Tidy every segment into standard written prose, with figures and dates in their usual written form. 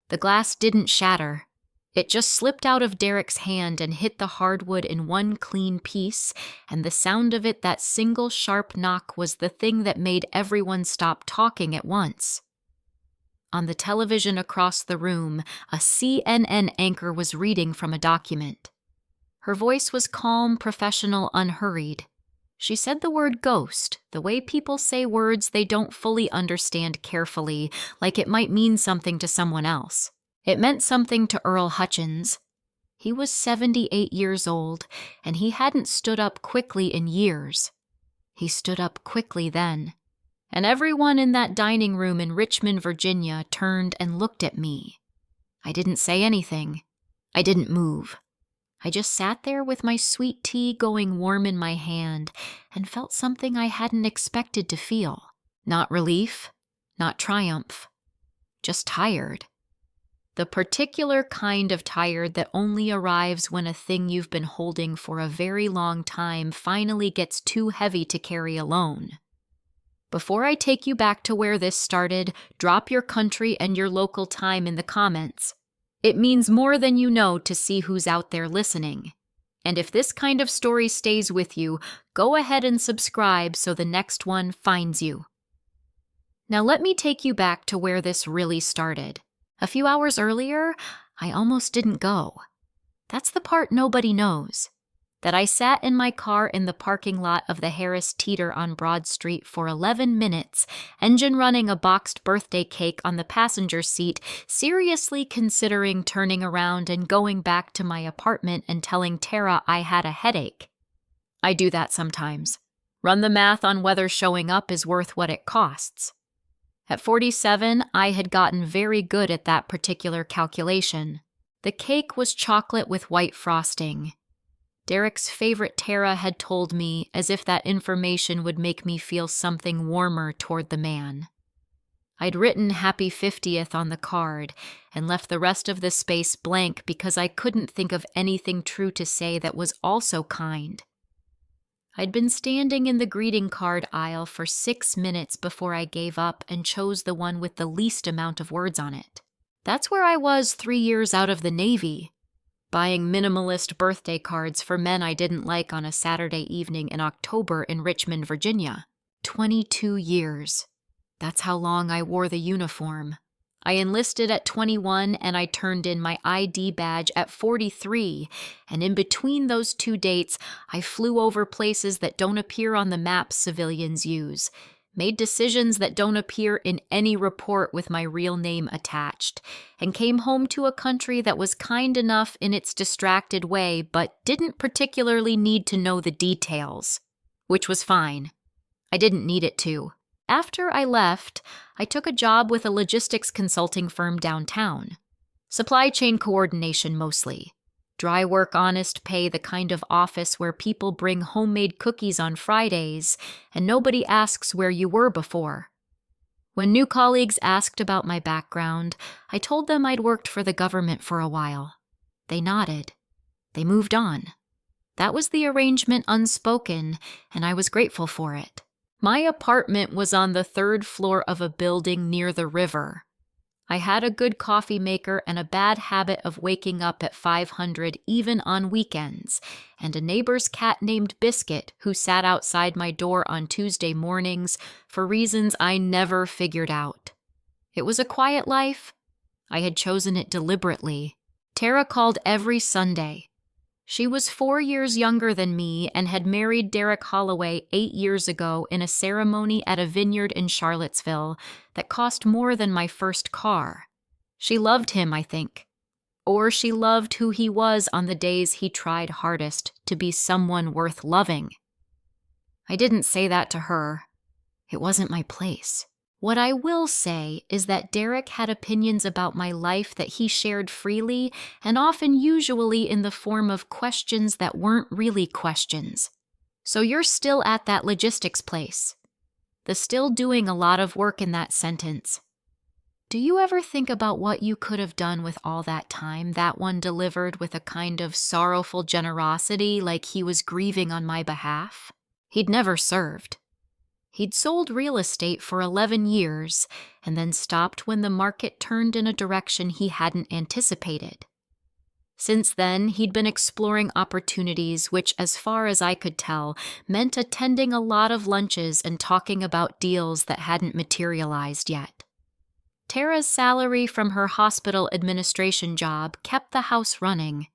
The glass didn't shatter. It just slipped out of Derek's hand and hit the hardwood in one clean piece, and the sound of it, that single sharp knock, was the thing that made everyone stop talking at once. On the television across the room, a CNN anchor was reading from a document. Her voice was calm, professional, unhurried. She said the word ghost, the way people say words they don't fully understand carefully, like it might mean something to someone else. It meant something to Earl Hutchins. He was 78 years old, and he hadn't stood up quickly in years. He stood up quickly then, and everyone in that dining room in Richmond, Virginia, turned and looked at me. I didn't say anything. I didn't move. I just sat there with my sweet tea going warm in my hand and felt something I hadn't expected to feel. Not relief, not triumph, just tired. The particular kind of tired that only arrives when a thing you've been holding for a very long time finally gets too heavy to carry alone. Before I take you back to where this started, drop your country and your local time in the comments. It means more than you know to see who's out there listening. And if this kind of story stays with you, go ahead and subscribe so the next one finds you. Now let me take you back to where this really started. A few hours earlier, I almost didn't go. That's the part nobody knows. That I sat in my car in the parking lot of the Harris Teeter on Broad Street for 11 minutes, engine running a boxed birthday cake on the passenger seat, seriously considering turning around and going back to my apartment and telling Tara I had a headache. I do that sometimes. Run the math on whether showing up is worth what it costs. At 47, I had gotten very good at that particular calculation. The cake was chocolate with white frosting. Derek's favorite Tara had told me, as if that information would make me feel something warmer toward the man. I'd written Happy 50th on the card and left the rest of the space blank because I couldn't think of anything true to say that was also kind. I'd been standing in the greeting card aisle for 6 minutes before I gave up and chose the one with the least amount of words on it. That's where I was 3 years out of the Navy, buying minimalist birthday cards for men I didn't like on a Saturday evening in October in Richmond, Virginia. 22 years. That's how long I wore the uniform. I enlisted at 21 and I turned in my ID badge at 43, and in between those two dates, I flew over places that don't appear on the maps civilians use, made decisions that don't appear in any report with my real name attached, and came home to a country that was kind enough in its distracted way but didn't particularly need to know the details, which was fine. I didn't need it to. After I left, I took a job with a logistics consulting firm downtown. Supply chain coordination mostly. Dry work, honest pay, the kind of office where people bring homemade cookies on Fridays and nobody asks where you were before. When new colleagues asked about my background, I told them I'd worked for the government for a while. They nodded. They moved on. That was the arrangement unspoken, and I was grateful for it. My apartment was on the 3rd floor of a building near the river. I had a good coffee maker and a bad habit of waking up at 500 even on weekends, and a neighbor's cat named Biscuit who sat outside my door on Tuesday mornings for reasons I never figured out. It was a quiet life. I had chosen it deliberately. Tara called every Sunday. She was 4 years younger than me and had married Derek Holloway 8 years ago in a ceremony at a vineyard in Charlottesville that cost more than my first car. She loved him, I think. Or she loved who he was on the days he tried hardest to be someone worth loving. I didn't say that to her. It wasn't my place. What I will say is that Derek had opinions about my life that he shared freely and often usually in the form of questions that weren't really questions. So you're still at that logistics place. The still doing a lot of work in that sentence. Do you ever think about what you could have done with all that time that one delivered with a kind of sorrowful generosity like he was grieving on my behalf? He'd never served. He'd sold real estate for 11 years and then stopped when the market turned in a direction he hadn't anticipated. Since then, he'd been exploring opportunities which, as far as I could tell, meant attending a lot of lunches and talking about deals that hadn't materialized yet. Tara's salary from her hospital administration job kept the house running.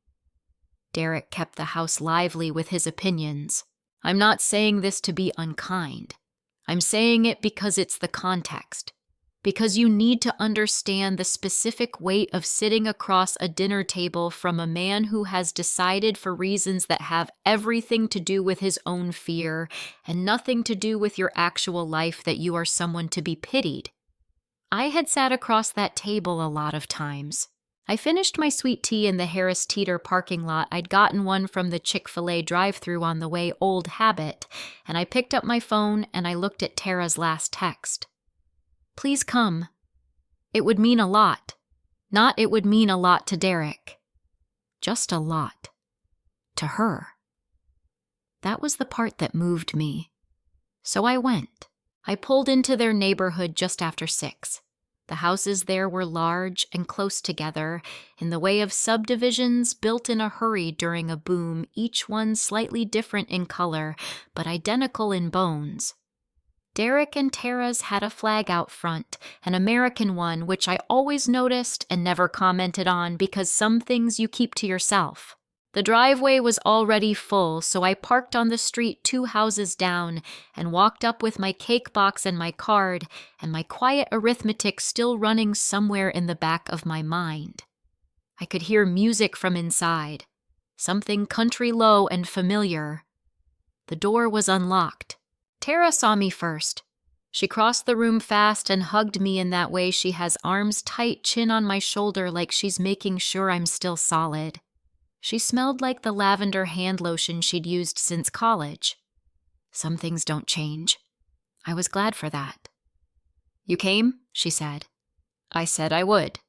Derek kept the house lively with his opinions. I'm not saying this to be unkind. I'm saying it because it's the context. Because you need to understand the specific weight of sitting across a dinner table from a man who has decided for reasons that have everything to do with his own fear and nothing to do with your actual life that you are someone to be pitied. I had sat across that table a lot of times. I finished my sweet tea in the Harris Teeter parking lot. I'd gotten one from the Chick-fil-A drive-thru on the way, old habit, and I picked up my phone and I looked at Tara's last text. Please come. It would mean a lot. Not it would mean a lot to Derek. Just a lot. To her. That was the part that moved me. So I went. I pulled into their neighborhood just after 6. The houses there were large and close together, in the way of subdivisions built in a hurry during a boom, each one slightly different in color, but identical in bones. Derek and Tara's had a flag out front, an American one, which I always noticed and never commented on because some things you keep to yourself. The driveway was already full, so I parked on the street 2 houses down and walked up with my cake box and my card and my quiet arithmetic still running somewhere in the back of my mind. I could hear music from inside, something country low and familiar. The door was unlocked. Tara saw me first. She crossed the room fast and hugged me in that way she has, arms tight, chin on my shoulder, like she's making sure I'm still solid. She smelled like the lavender hand lotion she'd used since college. Some things don't change. I was glad for that. You came? She said. I said I would.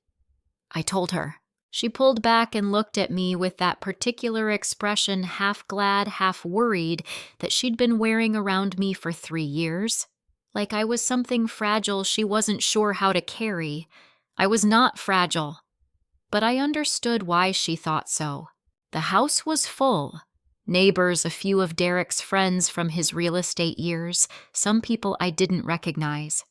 I told her. She pulled back and looked at me with that particular expression, half glad, half worried, that she'd been wearing around me for 3 years. Like I was something fragile she wasn't sure how to carry. I was not fragile. But I understood why she thought so. The house was full. Neighbors, a few of Derek's friends from his real estate years, some people I didn't recognize.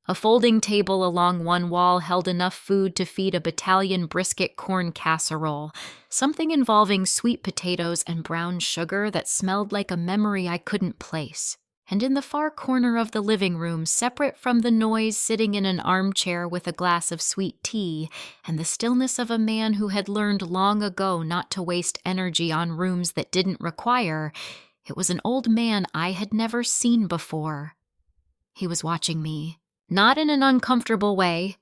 A folding table along one wall held enough food to feed a battalion brisket corn casserole, something involving sweet potatoes and brown sugar that smelled like a memory I couldn't place. And in the far corner of the living room, separate from the noise, sitting in an armchair with a glass of sweet tea, and the stillness of a man who had learned long ago not to waste energy on rooms that didn't require, it was an old man I had never seen before. He was watching me. Not in an uncomfortable way,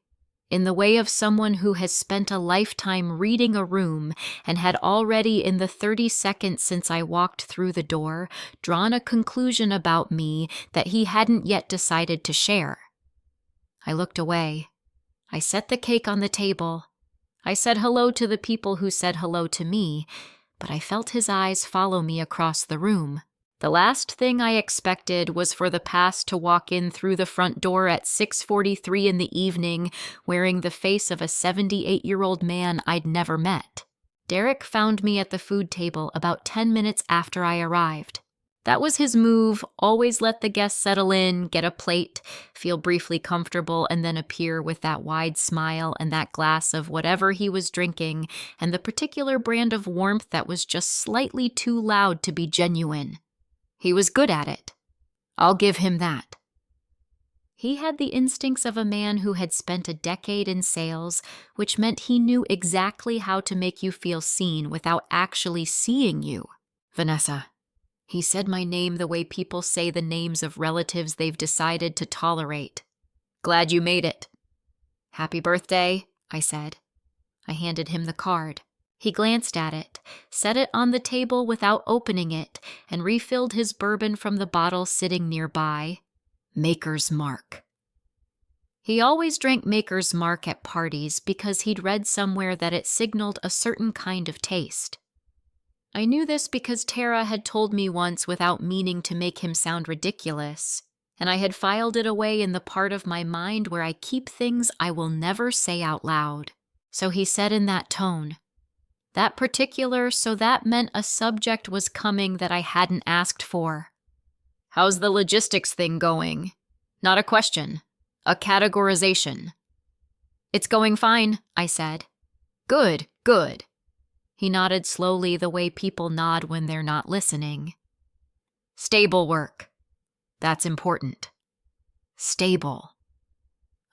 in the way of someone who has spent a lifetime reading a room and had already, in the 30 seconds since I walked through the door, drawn a conclusion about me that he hadn't yet decided to share. I looked away. I set the cake on the table. I said hello to the people who said hello to me, but I felt his eyes follow me across the room. The last thing I expected was for the past to walk in through the front door at 6:43 in the evening, wearing the face of a 78-year-old man I'd never met. Derek found me at the food table about 10 minutes after I arrived. That was his move, always let the guests settle in, get a plate, feel briefly comfortable, and then appear with that wide smile and that glass of whatever he was drinking, and the particular brand of warmth that was just slightly too loud to be genuine. He was good at it. I'll give him that. He had the instincts of a man who had spent a decade in sales, which meant he knew exactly how to make you feel seen without actually seeing you. Vanessa. He said my name the way people say the names of relatives they've decided to tolerate. Glad you made it. Happy birthday, I said. I handed him the card. He glanced at it, set it on the table without opening it, and refilled his bourbon from the bottle sitting nearby. Maker's Mark. He always drank Maker's Mark at parties because he'd read somewhere that it signaled a certain kind of taste. I knew this because Tara had told me once without meaning to make him sound ridiculous. and I had filed it away in the part of my mind where I keep things I will never say out loud. So he said in that tone, that particular, so that meant a subject was coming that I hadn't asked for. How's the logistics thing going? Not a question, a categorization. It's going fine, I said. Good, good. He nodded slowly the way people nod when they're not listening. Stable work. That's important. Stable.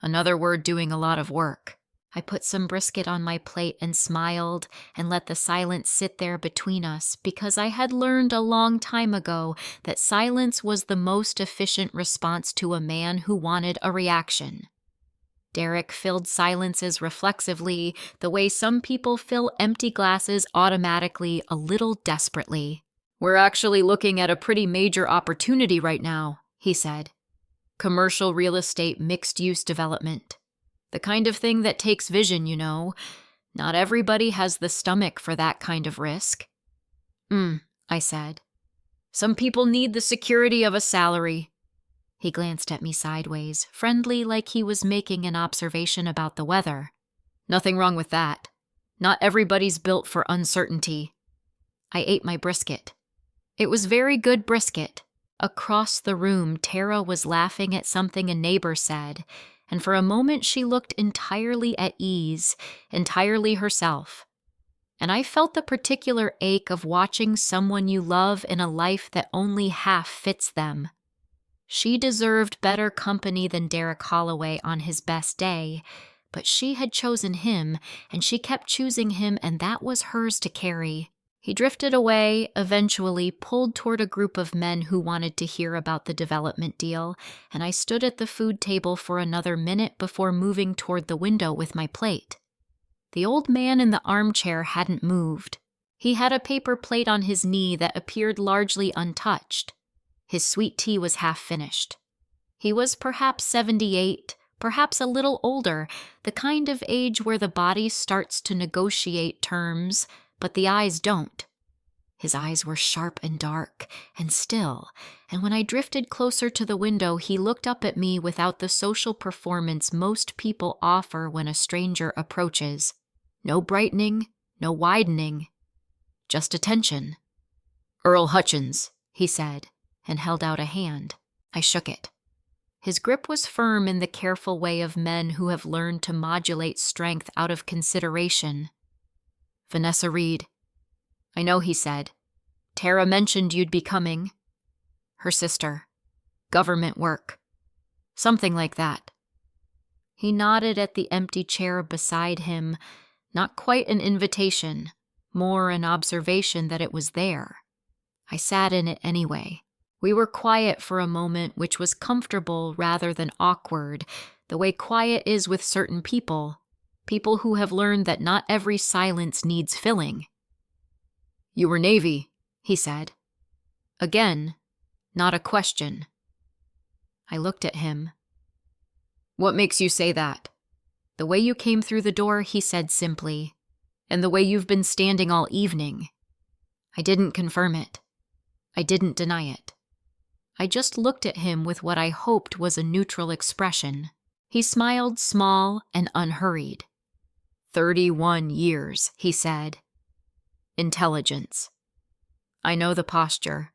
Another word doing a lot of work. I put some brisket on my plate and smiled and let the silence sit there between us because I had learned a long time ago that silence was the most efficient response to a man who wanted a reaction. Derek filled silences reflexively, the way some people fill empty glasses automatically, a little desperately. We're actually looking at a pretty major opportunity right now, he said. Commercial real estate mixed-use development. The kind of thing that takes vision, you know. Not everybody has the stomach for that kind of risk. I said. Some people need the security of a salary. He glanced at me sideways, friendly like he was making an observation about the weather. Nothing wrong with that. Not everybody's built for uncertainty. I ate my brisket. It was very good brisket. Across the room, Tara was laughing at something a neighbor said, and for a moment she looked entirely at ease, entirely herself. And I felt the particular ache of watching someone you love in a life that only half fits them. She deserved better company than Derek Holloway on his best day, but she had chosen him, and she kept choosing him, and that was hers to carry. He drifted away, eventually pulled toward a group of men who wanted to hear about the development deal, and I stood at the food table for another minute before moving toward the window with my plate. The old man in the armchair hadn't moved. He had a paper plate on his knee that appeared largely untouched. His sweet tea was half finished. He was perhaps 78, perhaps a little older, the kind of age where the body starts to negotiate terms, but the eyes don't. His eyes were sharp and dark, and still, and when I drifted closer to the window, he looked up at me without the social performance most people offer when a stranger approaches. No brightening, no widening, just attention. Earl Hutchins, he said, and held out a hand. I shook it. His grip was firm in the careful way of men who have learned to modulate strength out of consideration. Vanessa Reed. I know, he said. Tara mentioned you'd be coming. Her sister. Government work. Something like that. He nodded at the empty chair beside him, not quite an invitation, more an observation that it was there. I sat in it anyway. We were quiet for a moment, which was comfortable rather than awkward, the way quiet is with certain people who have learned that not every silence needs filling. You were Navy, he said. Again, not a question. I looked at him. What makes you say that? The way you came through the door, he said simply, and the way you've been standing all evening. I didn't confirm it. I didn't deny it. I just looked at him with what I hoped was a neutral expression. He smiled small and unhurried. 31 years, he said. Intelligence. I know the posture.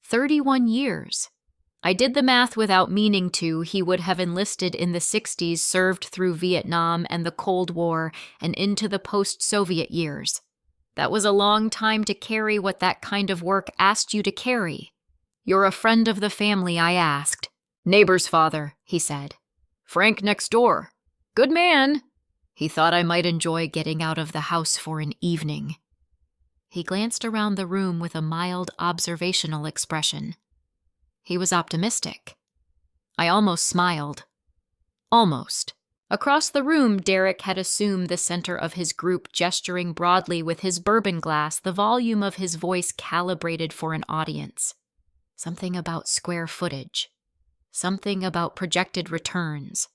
31 years. I did the math without meaning to. He would have enlisted in the 60s, served through Vietnam and the Cold War, and into the post-Soviet years. That was a long time to carry what that kind of work asked you to carry. You're a friend of the family, I asked. Neighbor's father, he said. Frank next door. Good man. He thought I might enjoy getting out of the house for an evening. He glanced around the room with a mild observational expression. He was optimistic. I almost smiled. Almost. Across the room, Derek had assumed the center of his group, gesturing broadly with his bourbon glass, the volume of his voice calibrated for an audience. Something about square footage. Something about projected returns.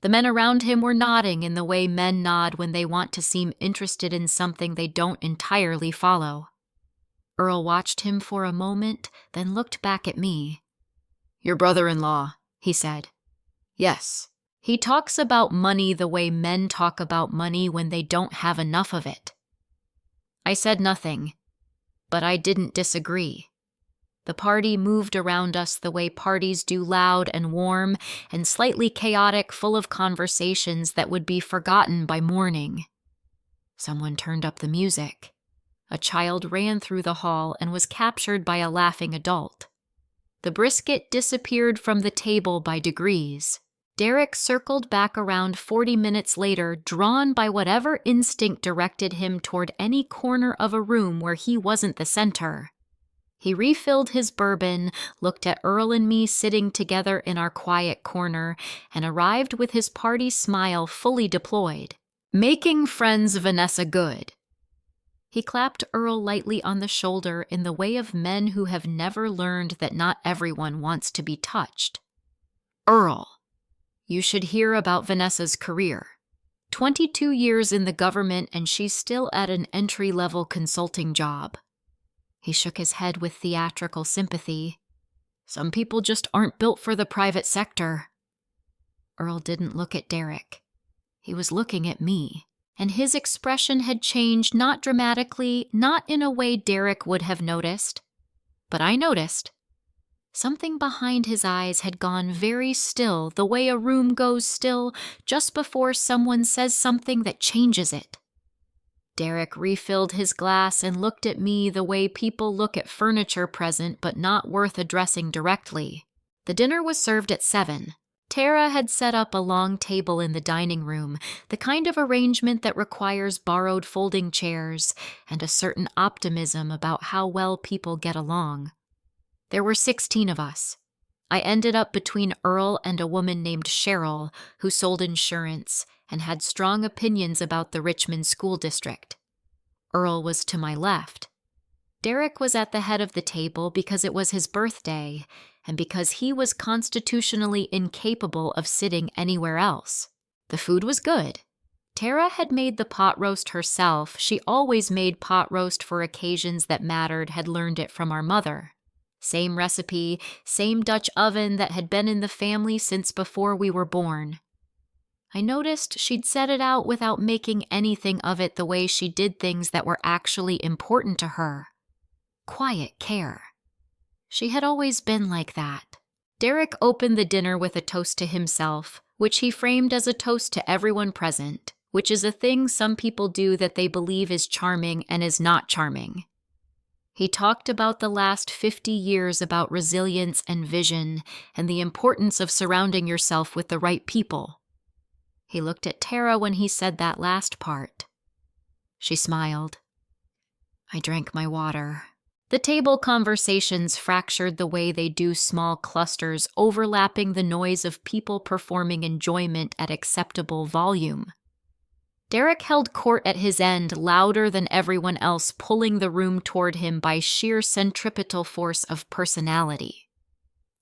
The men around him were nodding in the way men nod when they want to seem interested in something they don't entirely follow. Earl watched him for a moment, then looked back at me. Your brother-in-law, he said. Yes. He talks about money the way men talk about money when they don't have enough of it. I said nothing, but I didn't disagree. The party moved around us the way parties do, loud and warm and slightly chaotic, full of conversations that would be forgotten by morning. Someone turned up the music. A child ran through the hall and was captured by a laughing adult. The brisket disappeared from the table by degrees. Derek circled back around 40 minutes later, drawn by whatever instinct directed him toward any corner of a room where he wasn't the center. He refilled his bourbon, looked at Earl and me sitting together in our quiet corner, and arrived with his party smile fully deployed. Making friends Vanessa good. He clapped Earl lightly on the shoulder in the way of men who have never learned that not everyone wants to be touched. Earl, you should hear about Vanessa's career. 22 years in the government and she's still at an entry-level consulting job. He shook his head with theatrical sympathy. Some people just aren't built for the private sector. Earl didn't look at Derek. He was looking at me, and his expression had changed, not dramatically, not in a way Derek would have noticed. But I noticed. Something behind his eyes had gone very still, the way a room goes still just before someone says something that changes it. Derek refilled his glass and looked at me the way people look at furniture present but not worth addressing directly. The dinner was served at 7. Tara had set up a long table in the dining room, the kind of arrangement that requires borrowed folding chairs and a certain optimism about how well people get along. There were 16 of us. I ended up between Earl and a woman named Cheryl, who sold insurance and had strong opinions about the Richmond School District. Earl was to my left. Derek was at the head of the table because it was his birthday and because he was constitutionally incapable of sitting anywhere else. The food was good. Tara had made the pot roast herself. She always made pot roast for occasions that mattered, had learned it from our mother. Same recipe, same Dutch oven that had been in the family since before we were born. I noticed she'd set it out without making anything of it the way she did things that were actually important to her. Quiet care. She had always been like that. Derek opened the dinner with a toast to himself, which he framed as a toast to everyone present, which is a thing some people do that they believe is charming and is not charming. He talked about the last 50 years about resilience and vision and the importance of surrounding yourself with the right people. He looked at Tara when he said that last part. She smiled. I drank my water. The table conversations fractured the way they do small clusters, overlapping the noise of people performing enjoyment at acceptable volume. Derek held court at his end, louder than everyone else, pulling the room toward him by sheer centripetal force of personality.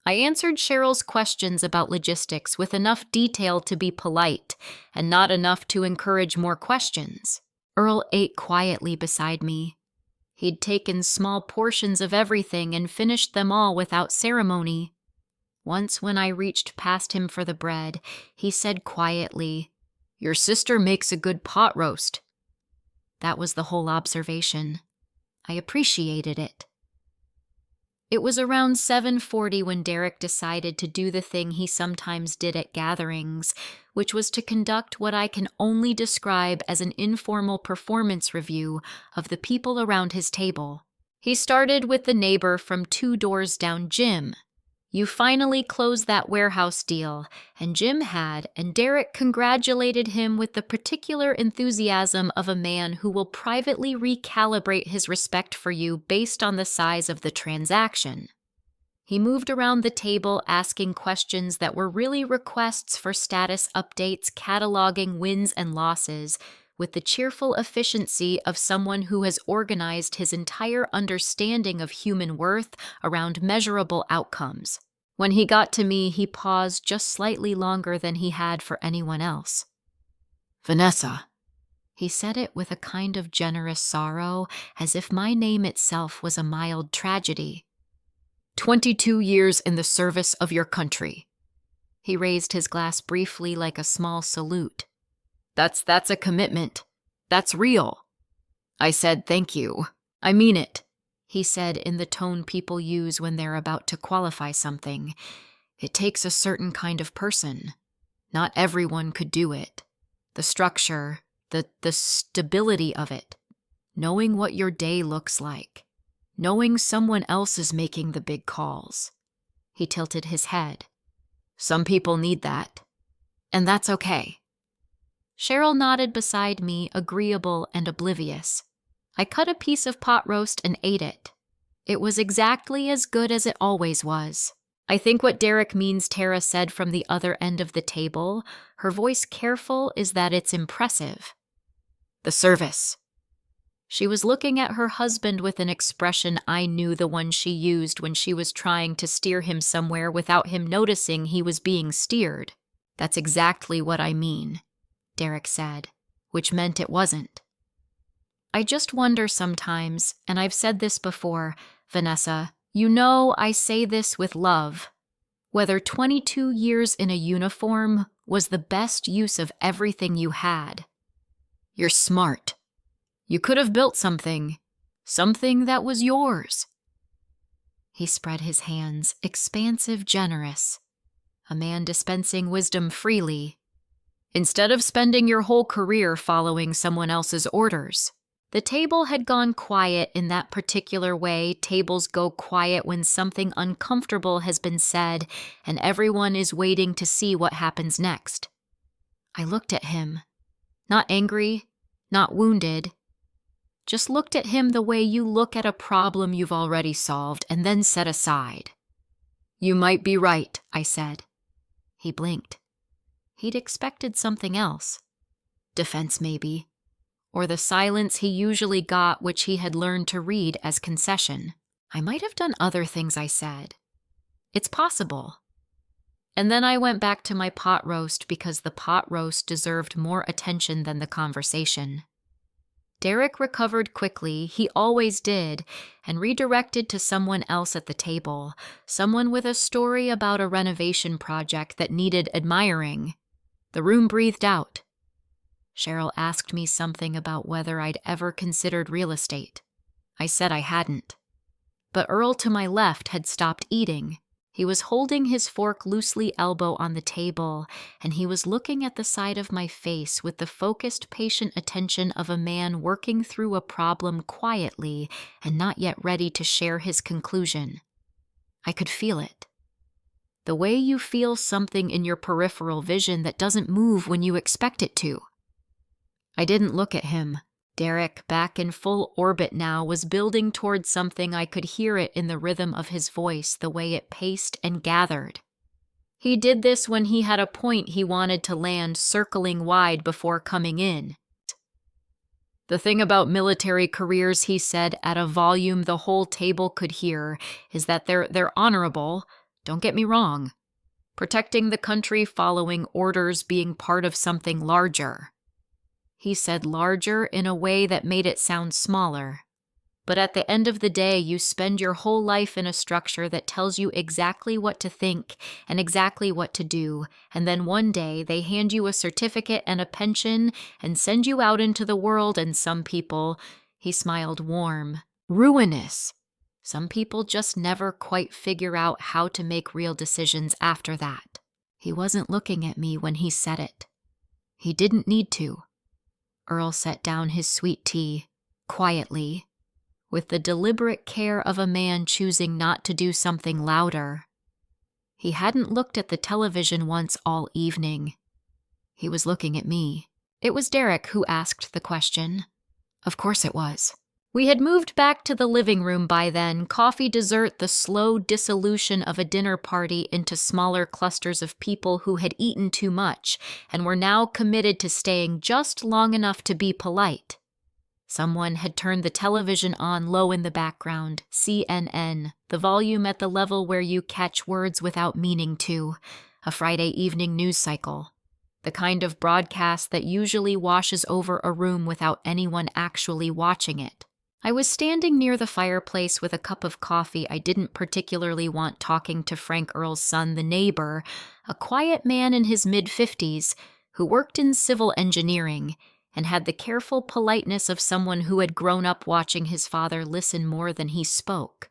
I answered Cheryl's questions about logistics with enough detail to be polite, and not enough to encourage more questions. Earl ate quietly beside me. He'd taken small portions of everything and finished them all without ceremony. Once when I reached past him for the bread, he said quietly, "Your sister makes a good pot roast." That was the whole observation. I appreciated it. It was around 7:40 when Derek decided to do the thing he sometimes did at gatherings, which was to conduct what I can only describe as an informal performance review of the people around his table. He started with the neighbor from 2 doors down, Jim. You finally closed that warehouse deal, and Jim had, and Derek congratulated him with the particular enthusiasm of a man who will privately recalibrate his respect for you based on the size of the transaction. He moved around the table asking questions that were really requests for status updates, cataloging wins and losses, with the cheerful efficiency of someone who has organized his entire understanding of human worth around measurable outcomes. When he got to me, he paused just slightly longer than he had for anyone else. "Vanessa." He said it with a kind of generous sorrow, as if my name itself was a mild tragedy. 22 years in the service of your country. He raised his glass briefly like a small salute. That's a commitment. That's real. I said thank you. I mean it, he said in the tone people use when they're about to qualify something. It takes a certain kind of person. Not everyone could do it. The structure, the stability of it. Knowing what your day looks like. Knowing someone else is making the big calls. He tilted his head. Some people need that. And that's okay. Cheryl nodded beside me, agreeable and oblivious. I cut a piece of pot roast and ate it. It was exactly as good as it always was. I think what Derek means Tara said from the other end of the table, her voice careful, is that it's impressive. The service. She was looking at her husband with an expression I knew, the one she used when she was trying to steer him somewhere without him noticing he was being steered. That's exactly what I mean, Derek said, which meant it wasn't. I just wonder sometimes, and I've said this before, Vanessa, you know I say this with love, whether 22 years in a uniform was the best use of everything you had. You're smart. You could have built something that was yours. He spread his hands, expansive, generous, a man dispensing wisdom freely, instead of spending your whole career following someone else's orders. The table had gone quiet in that particular way tables go quiet when something uncomfortable has been said and everyone is waiting to see what happens next. I looked at him, not angry, not wounded, just looked at him the way you look at a problem you've already solved and then set aside. You might be right, I said. He blinked. He'd expected something else. Defense, maybe. Or the silence he usually got, which he had learned to read as concession. I might have done other things, I said. It's possible. And then I went back to my pot roast because the pot roast deserved more attention than the conversation. Derek recovered quickly, he always did, and redirected to someone else at the table, someone with a story about a renovation project that needed admiring. The room breathed out. Cheryl asked me something about whether I'd ever considered real estate. I said I hadn't. But Earl to my left had stopped eating. He was holding his fork loosely elbow on the table, and he was looking at the side of my face with the focused, patient attention of a man working through a problem quietly and not yet ready to share his conclusion. I could feel it. The way you feel something in your peripheral vision that doesn't move when you expect it to. I didn't look at him. Derek, back in full orbit now, was building towards something. I could hear it in the rhythm of his voice, the way it paced and gathered. He did this when he had a point he wanted to land, circling wide before coming in. The thing about military careers, he said at a volume the whole table could hear, is that they're honorable. Don't get me wrong. Protecting the country, following orders, being part of something larger. He said larger in a way that made it sound smaller. But at the end of the day, you spend your whole life in a structure that tells you exactly what to think and exactly what to do, and then one day they hand you a certificate and a pension and send you out into the world, and some people, he smiled warm, ruinous. Some people just never quite figure out how to make real decisions after that. He wasn't looking at me when he said it. He didn't need to. Earl set down his sweet tea, quietly, with the deliberate care of a man choosing not to do something louder. He hadn't looked at the television once all evening. He was looking at me. It was Derek who asked the question. Of course it was. We had moved back to the living room by then, coffee, dessert, the slow dissolution of a dinner party into smaller clusters of people who had eaten too much and were now committed to staying just long enough to be polite. Someone had turned the television on low in the background, CNN, the volume at the level where you catch words without meaning to, a Friday evening news cycle. The kind of broadcast that usually washes over a room without anyone actually watching it. I was standing near the fireplace with a cup of coffee I didn't particularly want talking to Frank Earl's son, the neighbor, a quiet man in his mid-50s who worked in civil engineering and had the careful politeness of someone who had grown up watching his father listen more than he spoke.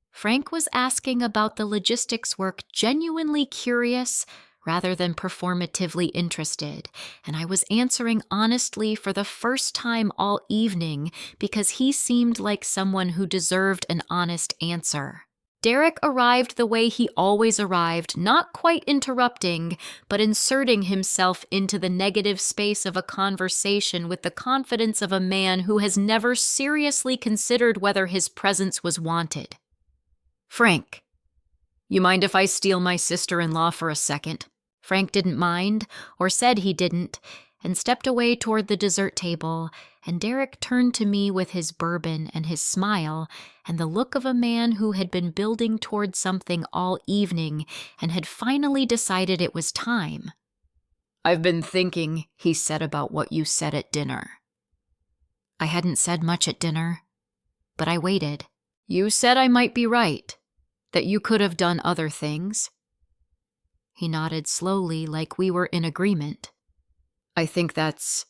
Frank was asking about the logistics work, genuinely curious rather than performatively interested, and I was answering honestly for the first time all evening because he seemed like someone who deserved an honest answer. Derek arrived the way he always arrived, not quite interrupting, but inserting himself into the negative space of a conversation with the confidence of a man who has never seriously considered whether his presence was wanted. "Frank, you mind if I steal my sister-in-law for a second?" Frank didn't mind, or said he didn't, and stepped away toward the dessert table, and Derek turned to me with his bourbon and his smile and the look of a man who had been building toward something all evening and had finally decided it was time. "I've been thinking," he said, "about what you said at dinner." I hadn't said much at dinner, but I waited. "You said I might be right, that you could have done other things." He nodded slowly, like we were in agreement. I think that's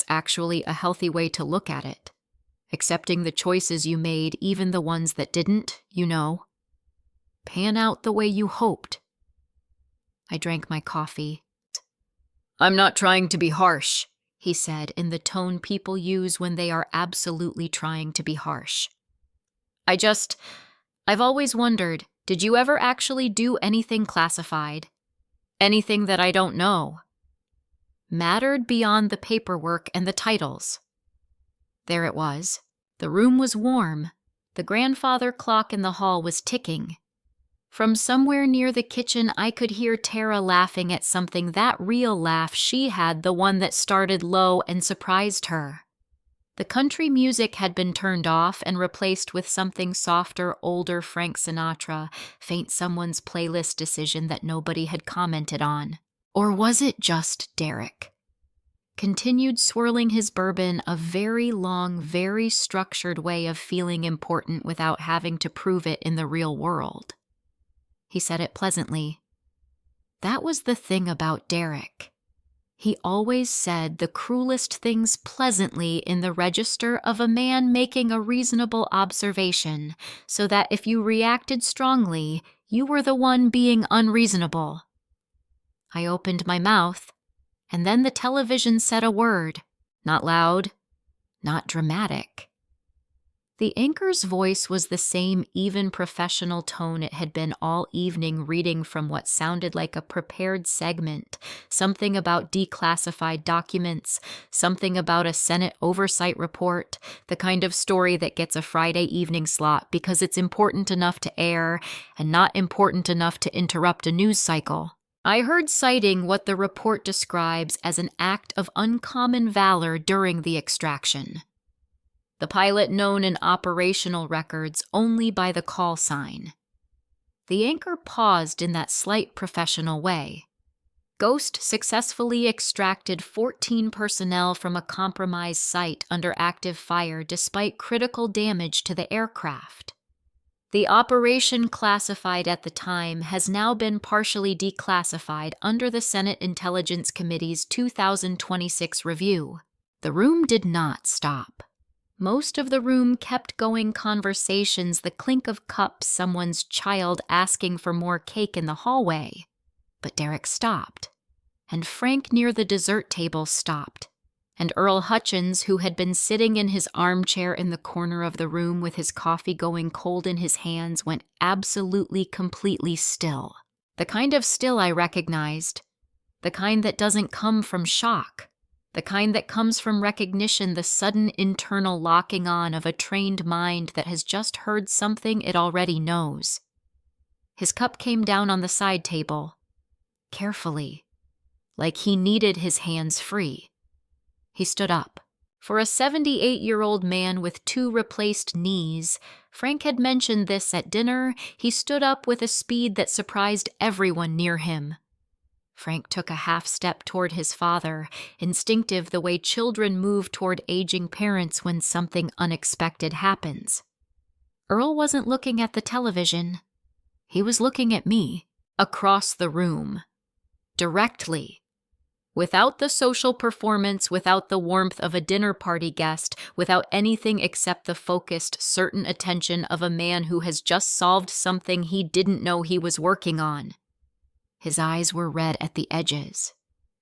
actually a healthy way to look at it. Accepting the choices you made, even the ones that didn't, pan out the way you hoped." I drank my coffee. "I'm not trying to be harsh," he said in the tone people use when they are absolutely trying to be harsh. I've always wondered, did you ever actually do anything classified? Anything that I don't know? Mattered beyond the paperwork and the titles." There it was. The room was warm. The grandfather clock in the hall was ticking. From somewhere near the kitchen, I could hear Tara laughing at something, that real laugh she had, the one that started low and surprised her. The country music had been turned off and replaced with something softer, older Frank Sinatra, faint someone's playlist decision that nobody had commented on. Or was it just Derek? Continued swirling his bourbon, a very long, very structured way of feeling important without having to prove it in the real world. He said it pleasantly. That was the thing about Derek. He always said the cruelest things pleasantly in the register of a man making a reasonable observation, so that if you reacted strongly, you were the one being unreasonable. I opened my mouth, and then the television said a word, not loud, not dramatic. The anchor's voice was the same even professional tone it had been all evening, reading from what sounded like a prepared segment, something about declassified documents, something about a Senate oversight report, the kind of story that gets a Friday evening slot because it's important enough to air and not important enough to interrupt a news cycle. I heard citing what the report describes as an act of uncommon valor during the extraction. The pilot known in operational records only by the Callsign. The anchor paused in that slight professional way. Ghost successfully extracted 14 personnel from a compromised site under active fire despite critical damage to the aircraft. The operation classified at the time has now been partially declassified under the Senate Intelligence Committee's 2026 review. The room did not stop. Most of the room kept going conversations, the clink of cups, someone's child asking for more cake in the hallway. But Derek stopped, and Frank near the dessert table stopped, and Earl Hutchins, who had been sitting in his armchair in the corner of the room with his coffee going cold in his hands, went absolutely, completely still. The kind of still I recognized, the kind that doesn't come from shock. The kind that comes from recognition, the sudden internal locking on of a trained mind that has just heard something it already knows. His cup came down on the side table, carefully, like he needed his hands free. He stood up. For a 78-year-old man with 2 replaced knees, Frank had mentioned this at dinner, he stood up with a speed that surprised everyone near him. Frank took a half step toward his father, instinctive the way children move toward aging parents when something unexpected happens. Earl wasn't looking at the television. He was looking at me, across the room, directly. Without the social performance, without the warmth of a dinner party guest, without anything except the focused, certain attention of a man who has just solved something he didn't know he was working on. His eyes were red at the edges.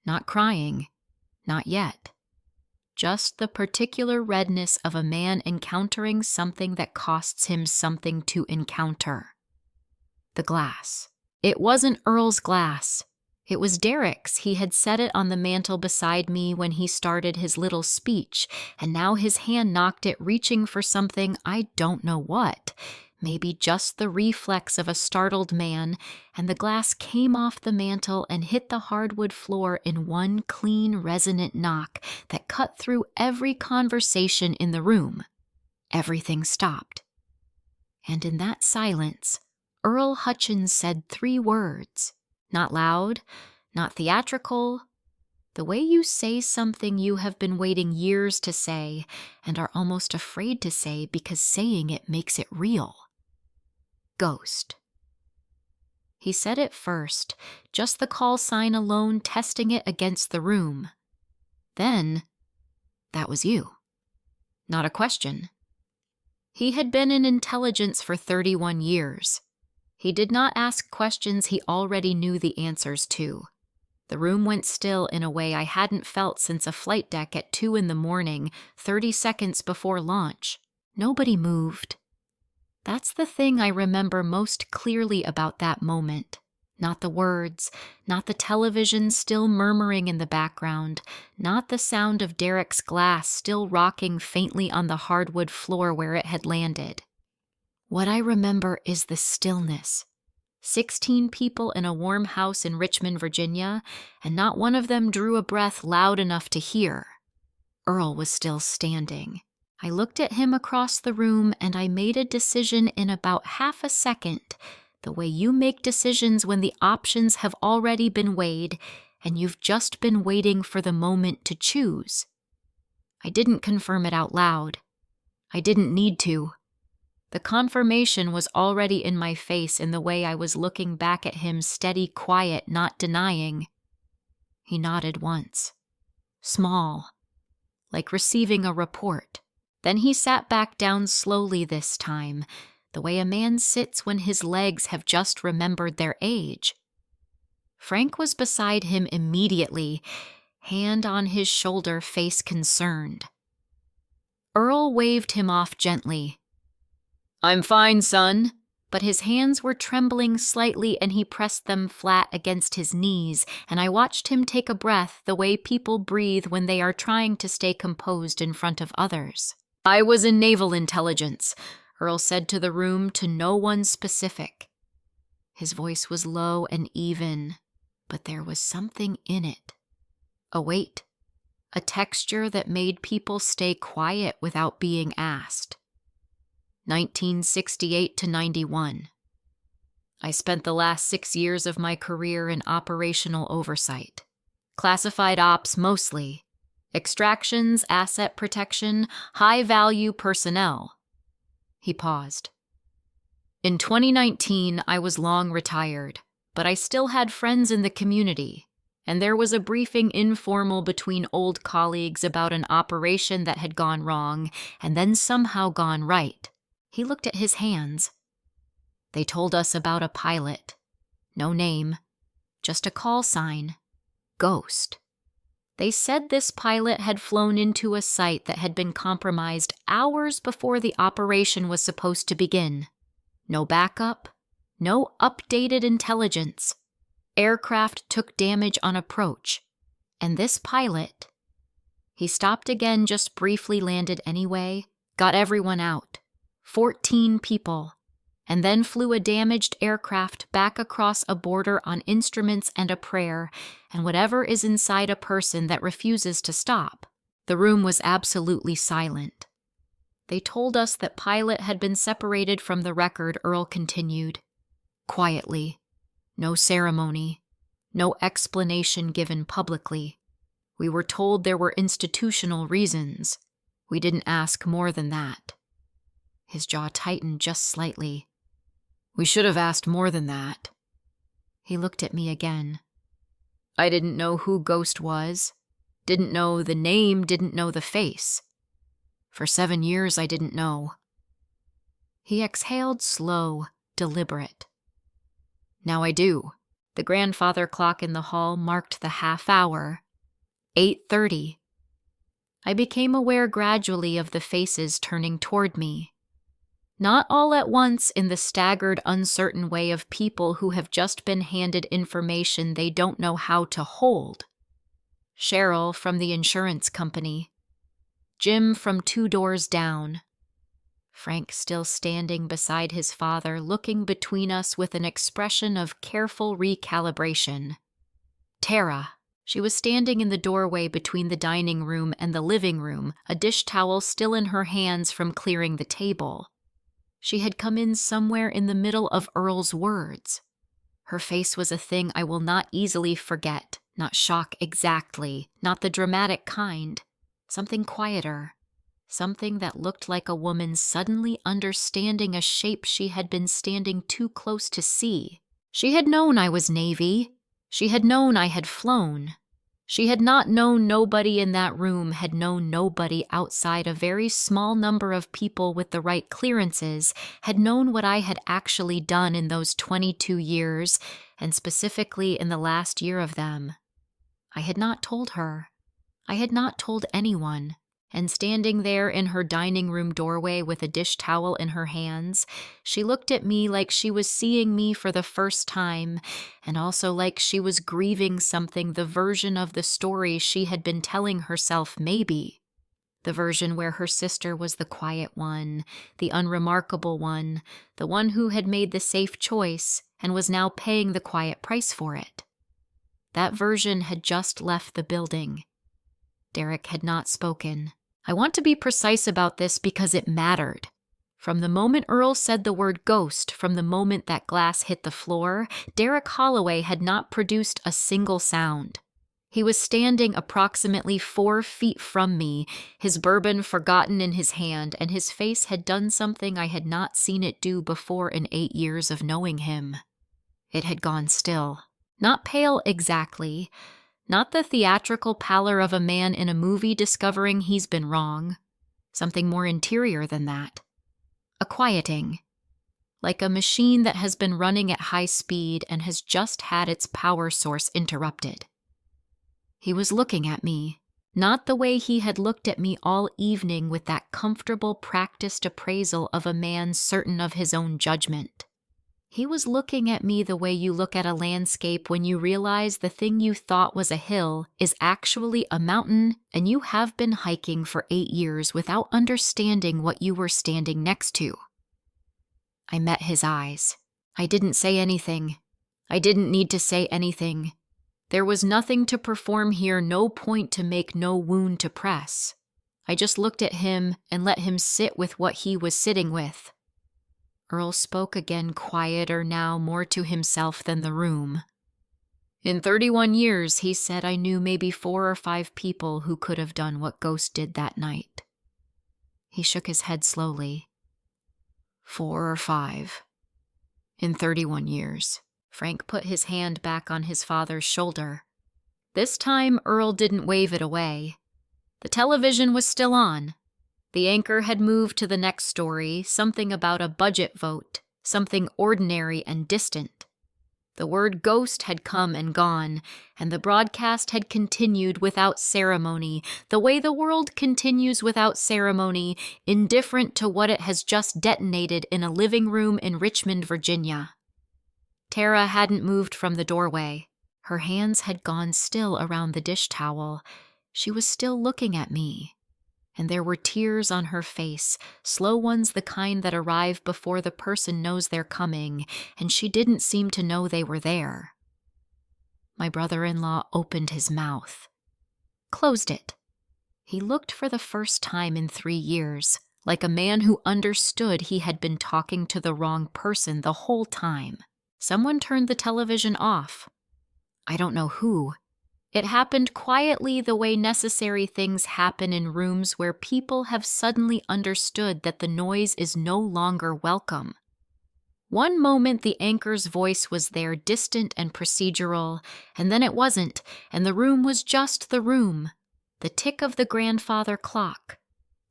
Not crying. Not yet. Just the particular redness of a man encountering something that costs him something to encounter. The glass. It wasn't Earl's glass. It was Derek's. He had set it on the mantel beside me when he started his little speech, and now his hand knocked it, reaching for something, I don't know what. Maybe just the reflex of a startled man, and the glass came off the mantel and hit the hardwood floor in one clean, resonant knock that cut through every conversation in the room. Everything stopped. And in that silence, Earl Hutchins said 3 words. Not loud, not theatrical. The way you say something you have been waiting years to say and are almost afraid to say because saying it makes it real. Ghost. He said it first, just the call sign alone, testing it against the room. Then, that was you. Not a question. He had been in intelligence for 31 years. He did not ask questions he already knew the answers to. The room went still in a way I hadn't felt since a flight deck at 2 a.m, 30 seconds before launch. Nobody moved. That's the thing I remember most clearly about that moment. Not the words, not the television still murmuring in the background, not the sound of Derek's glass still rocking faintly on the hardwood floor where it had landed. What I remember is the stillness. 16 people in a warm house in Richmond, Virginia, and not one of them drew a breath loud enough to hear. Earl was still standing. I looked at him across the room and I made a decision in about half a second, the way you make decisions when the options have already been weighed and you've just been waiting for the moment to choose. I didn't confirm it out loud. I didn't need to. The confirmation was already in my face in the way I was looking back at him, steady, quiet, not denying. He nodded once. Small, like receiving a report. Then he sat back down slowly this time, the way a man sits when his legs have just remembered their age. Frank was beside him immediately, hand on his shoulder, face concerned. Earl waved him off gently. "I'm fine, son." But his hands were trembling slightly and he pressed them flat against his knees, and I watched him take a breath the way people breathe when they are trying to stay composed in front of others. "I was in naval intelligence," Earl said to the room, to no one specific. His voice was low and even, but there was something in it. A weight, a texture that made people stay quiet without being asked. 1968 to 91. I spent the last 6 years of my career in operational oversight. Classified ops mostly. Extractions, asset protection, high-value personnel. He paused. In 2019, I was long retired, but I still had friends in the community, and there was a briefing informal between old colleagues about an operation that had gone wrong and then somehow gone right. He looked at his hands. They told us about a pilot. No name, just a call sign. Ghost. They said this pilot had flown into a site that had been compromised hours before the operation was supposed to begin. No backup, no updated intelligence. Aircraft took damage on approach. And this pilot, he stopped again, just briefly landed anyway, got everyone out. 14 people, and then flew a damaged aircraft back across a border on instruments and a prayer, and whatever is inside a person that refuses to stop. The room was absolutely silent. They told us that pilot had been separated from the record, Earl continued. Quietly. No ceremony. No explanation given publicly. We were told there were institutional reasons. We didn't ask more than that. His jaw tightened just slightly. We should have asked more than that. He looked at me again. I didn't know who Ghost was. Didn't know the name, didn't know the face. For 7 years, I didn't know. He exhaled slow, deliberate. Now I do. The grandfather clock in the hall marked the half hour. 8:30. I became aware gradually of the faces turning toward me. Not all at once in the staggered, uncertain way of people who have just been handed information they don't know how to hold. Cheryl from the insurance company. Jim from 2 doors down. Frank still standing beside his father, looking between us with an expression of careful recalibration. Tara. She was standing in the doorway between the dining room and the living room, a dish towel still in her hands from clearing the table. She had come in somewhere in the middle of Earl's words. Her face was a thing I will not easily forget, not shock exactly, not the dramatic kind. Something quieter. Something that looked like a woman suddenly understanding a shape she had been standing too close to see. She had known I was Navy. She had known I had flown. She had not known nobody in that room had known nobody outside a very small number of people with the right clearances, had known what I had actually done in those 22 years, and specifically in the last year of them. I had not told her. I had not told anyone. And standing there in her dining room doorway with a dish towel in her hands, she looked at me like she was seeing me for the first time, and also like she was grieving something, the version of the story she had been telling herself maybe. The version where her sister was the quiet one, the unremarkable one, the one who had made the safe choice and was now paying the quiet price for it. That version had just left the building. Derek had not spoken. I want to be precise about this because it mattered. From the moment Earl said the word ghost, from the moment that glass hit the floor, Derek Holloway had not produced a single sound. He was standing approximately 4 feet from me, his bourbon forgotten in his hand, and his face had done something I had not seen it do before in 8 years of knowing him. It had gone still. Not pale exactly. Not the theatrical pallor of a man in a movie discovering he's been wrong. Something more interior than that. A quieting. Like a machine that has been running at high speed and has just had its power source interrupted. He was looking at me, not the way he had looked at me all evening with that comfortable, practiced appraisal of a man certain of his own judgment. He was looking at me the way you look at a landscape when you realize the thing you thought was a hill is actually a mountain, and you have been hiking for 8 years without understanding what you were standing next to. I met his eyes. I didn't say anything. I didn't need to say anything. There was nothing to perform here, no point to make, no wound to press. I just looked at him and let him sit with what he was sitting with. Earl spoke again, quieter now, more to himself than the room. In 31 years, he said, I knew maybe 4 or 5 people who could have done what Ghost did that night. He shook his head slowly. 4 or 5. In 31 years. Frank put his hand back on his father's shoulder. This time, Earl didn't wave it away. The television was still on. The anchor had moved to the next story, something about a budget vote, something ordinary and distant. The word ghost had come and gone, and the broadcast had continued without ceremony, the way the world continues without ceremony, indifferent to what it has just detonated in a living room in Richmond, Virginia. Tara hadn't moved from the doorway. Her hands had gone still around the dish towel. She was still looking at me. And there were tears on her face, slow ones, the kind that arrive before the person knows they're coming, and she didn't seem to know they were there. My brother-in-law opened his mouth. Closed it. He looked for the first time in 3 years, like a man who understood he had been talking to the wrong person the whole time. Someone turned the television off. I don't know who. It happened quietly the way necessary things happen in rooms where people have suddenly understood that the noise is no longer welcome. One moment the anchor's voice was there, distant and procedural, and then it wasn't, and the room was just the room. The tick of the grandfather clock.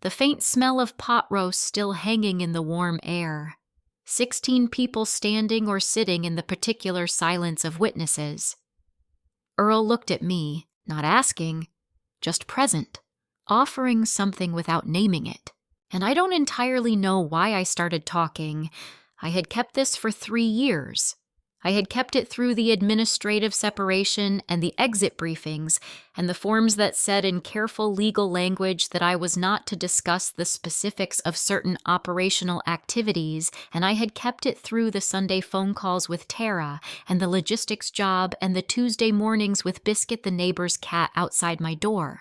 The faint smell of pot roast still hanging in the warm air. 16 people standing or sitting in the particular silence of witnesses. Earl looked at me, not asking, just present, offering something without naming it. And I don't entirely know why I started talking. I had kept this for 3 years. I had kept it through the administrative separation and the exit briefings and the forms that said in careful legal language that I was not to discuss the specifics of certain operational activities, and I had kept it through the Sunday phone calls with Tara and the logistics job and the Tuesday mornings with Biscuit the neighbor's cat outside my door.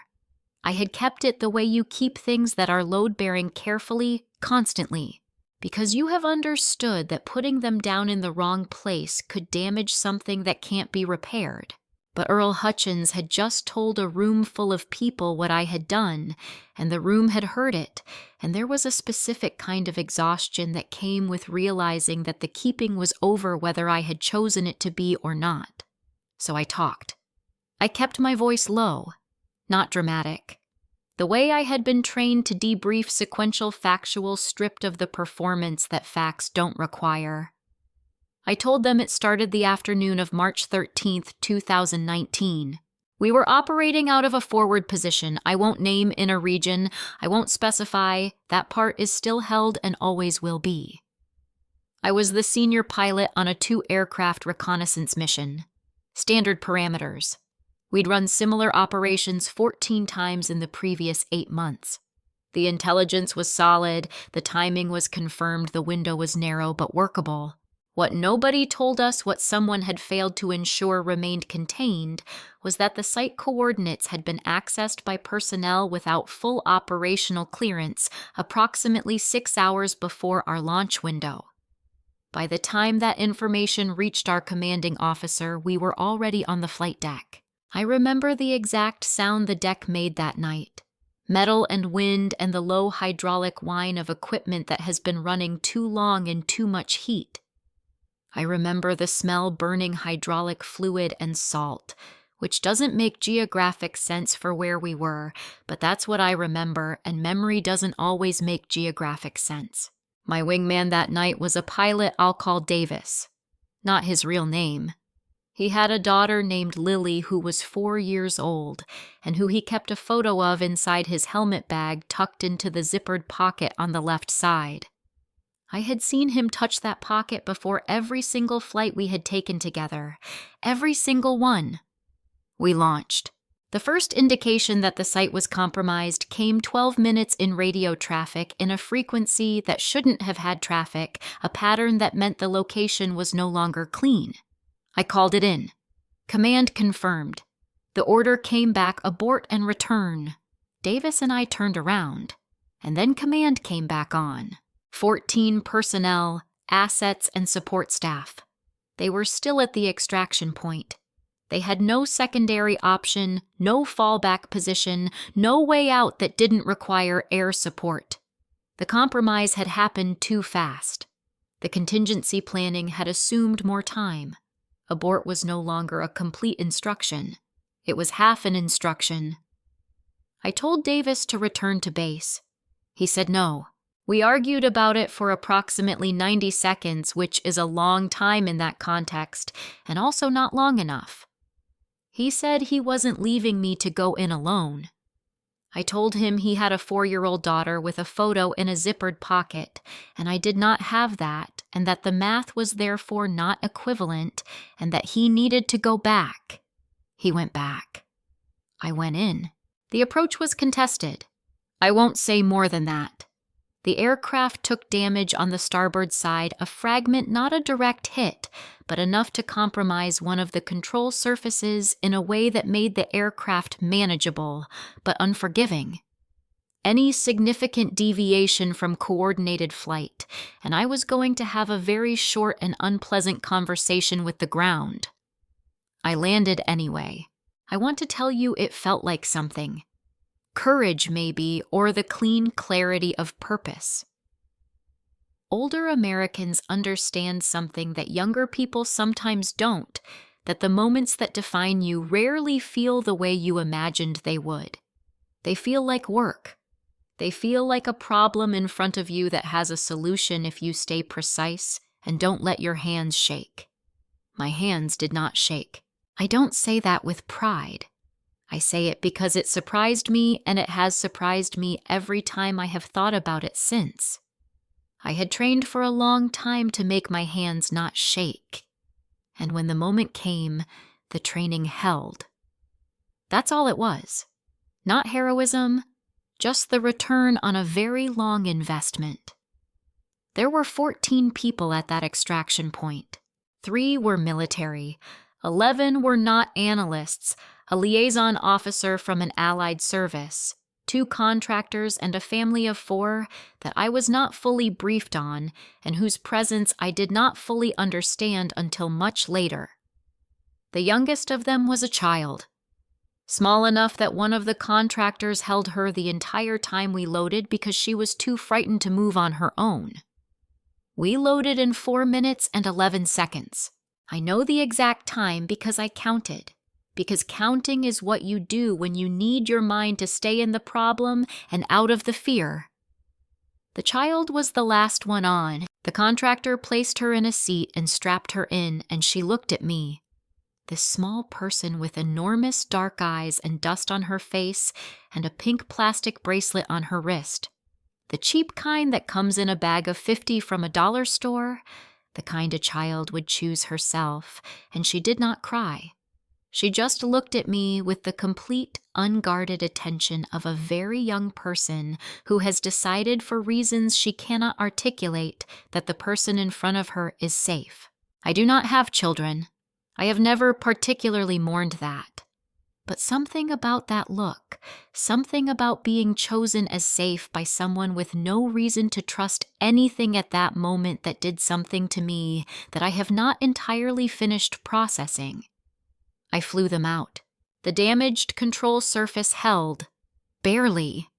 I had kept it the way you keep things that are load-bearing carefully, constantly. Because you have understood that putting them down in the wrong place could damage something that can't be repaired. But Earl Hutchins had just told a room full of people what I had done, and the room had heard it, and there was a specific kind of exhaustion that came with realizing that the keeping was over whether I had chosen it to be or not. So I talked. I kept my voice low, not dramatic. The way I had been trained to debrief sequential factual stripped of the performance that facts don't require. I told them it started the afternoon of March 13th, 2019. We were operating out of a forward position. I won't name in a region. I won't specify. That part is still held and always will be. I was the senior pilot on a 2-aircraft reconnaissance mission. Standard parameters. We'd run similar operations 14 times in the previous 8 months. The intelligence was solid, the timing was confirmed, the window was narrow but workable. What nobody told us what someone had failed to ensure remained contained was that the site coordinates had been accessed by personnel without full operational clearance approximately 6 hours before our launch window. By the time that information reached our commanding officer, we were already on the flight deck. I remember the exact sound the deck made that night. Metal and wind and the low hydraulic whine of equipment that has been running too long in too much heat. I remember the smell burning hydraulic fluid and salt, which doesn't make geographic sense for where we were, but that's what I remember, and memory doesn't always make geographic sense. My wingman that night was a pilot I'll call Davis. Not his real name. He had a daughter named Lily who was 4 years old, and who he kept a photo of inside his helmet bag tucked into the zippered pocket on the left side. I had seen him touch that pocket before every single flight we had taken together. Every single one. We launched. The first indication that the site was compromised came 12 minutes in radio traffic in a frequency that shouldn't have had traffic, a pattern that meant the location was no longer clean. I called it in. Command confirmed. The order came back, abort and return. Davis and I turned around, and then command came back on. 14 personnel, assets, and support staff. They were still at the extraction point. They had no secondary option, no fallback position, no way out that didn't require air support. The compromise had happened too fast. The contingency planning had assumed more time. Abort was no longer a complete instruction. It was half an instruction. I told Davis to return to base. He said no. We argued about it for approximately 90 seconds, which is a long time in that context, and also not long enough. He said he wasn't leaving me to go in alone. I told him he had a 4-year-old daughter with a photo in a zippered pocket, and I did not have that, and that the math was therefore not equivalent, and that he needed to go back. He went back. I went in. The approach was contested. I won't say more than that. The aircraft took damage on the starboard side, a fragment, not a direct hit, but enough to compromise one of the control surfaces in a way that made the aircraft manageable, but unforgiving. Any significant deviation from coordinated flight, and I was going to have a very short and unpleasant conversation with the ground. I landed anyway. I want to tell you it felt like something. Courage, maybe, or the clean clarity of purpose. Older Americans understand something that younger people sometimes don't, that the moments that define you rarely feel the way you imagined they would. They feel like work. They feel like a problem in front of you that has a solution if you stay precise and don't let your hands shake. My hands did not shake. I don't say that with pride. I say it because it surprised me, and it has surprised me every time I have thought about it since. I had trained for a long time to make my hands not shake. And when the moment came, the training held. That's all it was. Not heroism, just the return on a very long investment. There were 14 people at that extraction point. 3 were military. 11 were not analysts, a liaison officer from an allied service, 2 contractors, and a family of 4 that I was not fully briefed on and whose presence I did not fully understand until much later. The youngest of them was a child, small enough that one of the contractors held her the entire time we loaded because she was too frightened to move on her own. We loaded in 4 minutes and 11 seconds. I know the exact time because I counted. Because counting is what you do when you need your mind to stay in the problem and out of the fear. The child was the last one on. The contractor placed her in a seat and strapped her in, and she looked at me. This small person with enormous dark eyes and dust on her face and a pink plastic bracelet on her wrist. The cheap kind that comes in a bag of 50 from a dollar store. The kind a child would choose herself, and she did not cry. She just looked at me with the complete, unguarded attention of a very young person who has decided for reasons she cannot articulate that the person in front of her is safe. I do not have children. I have never particularly mourned that. But something about that look, something about being chosen as safe by someone with no reason to trust anything at that moment that did something to me that I have not entirely finished processing. I flew them out. The damaged control surface held. Barely.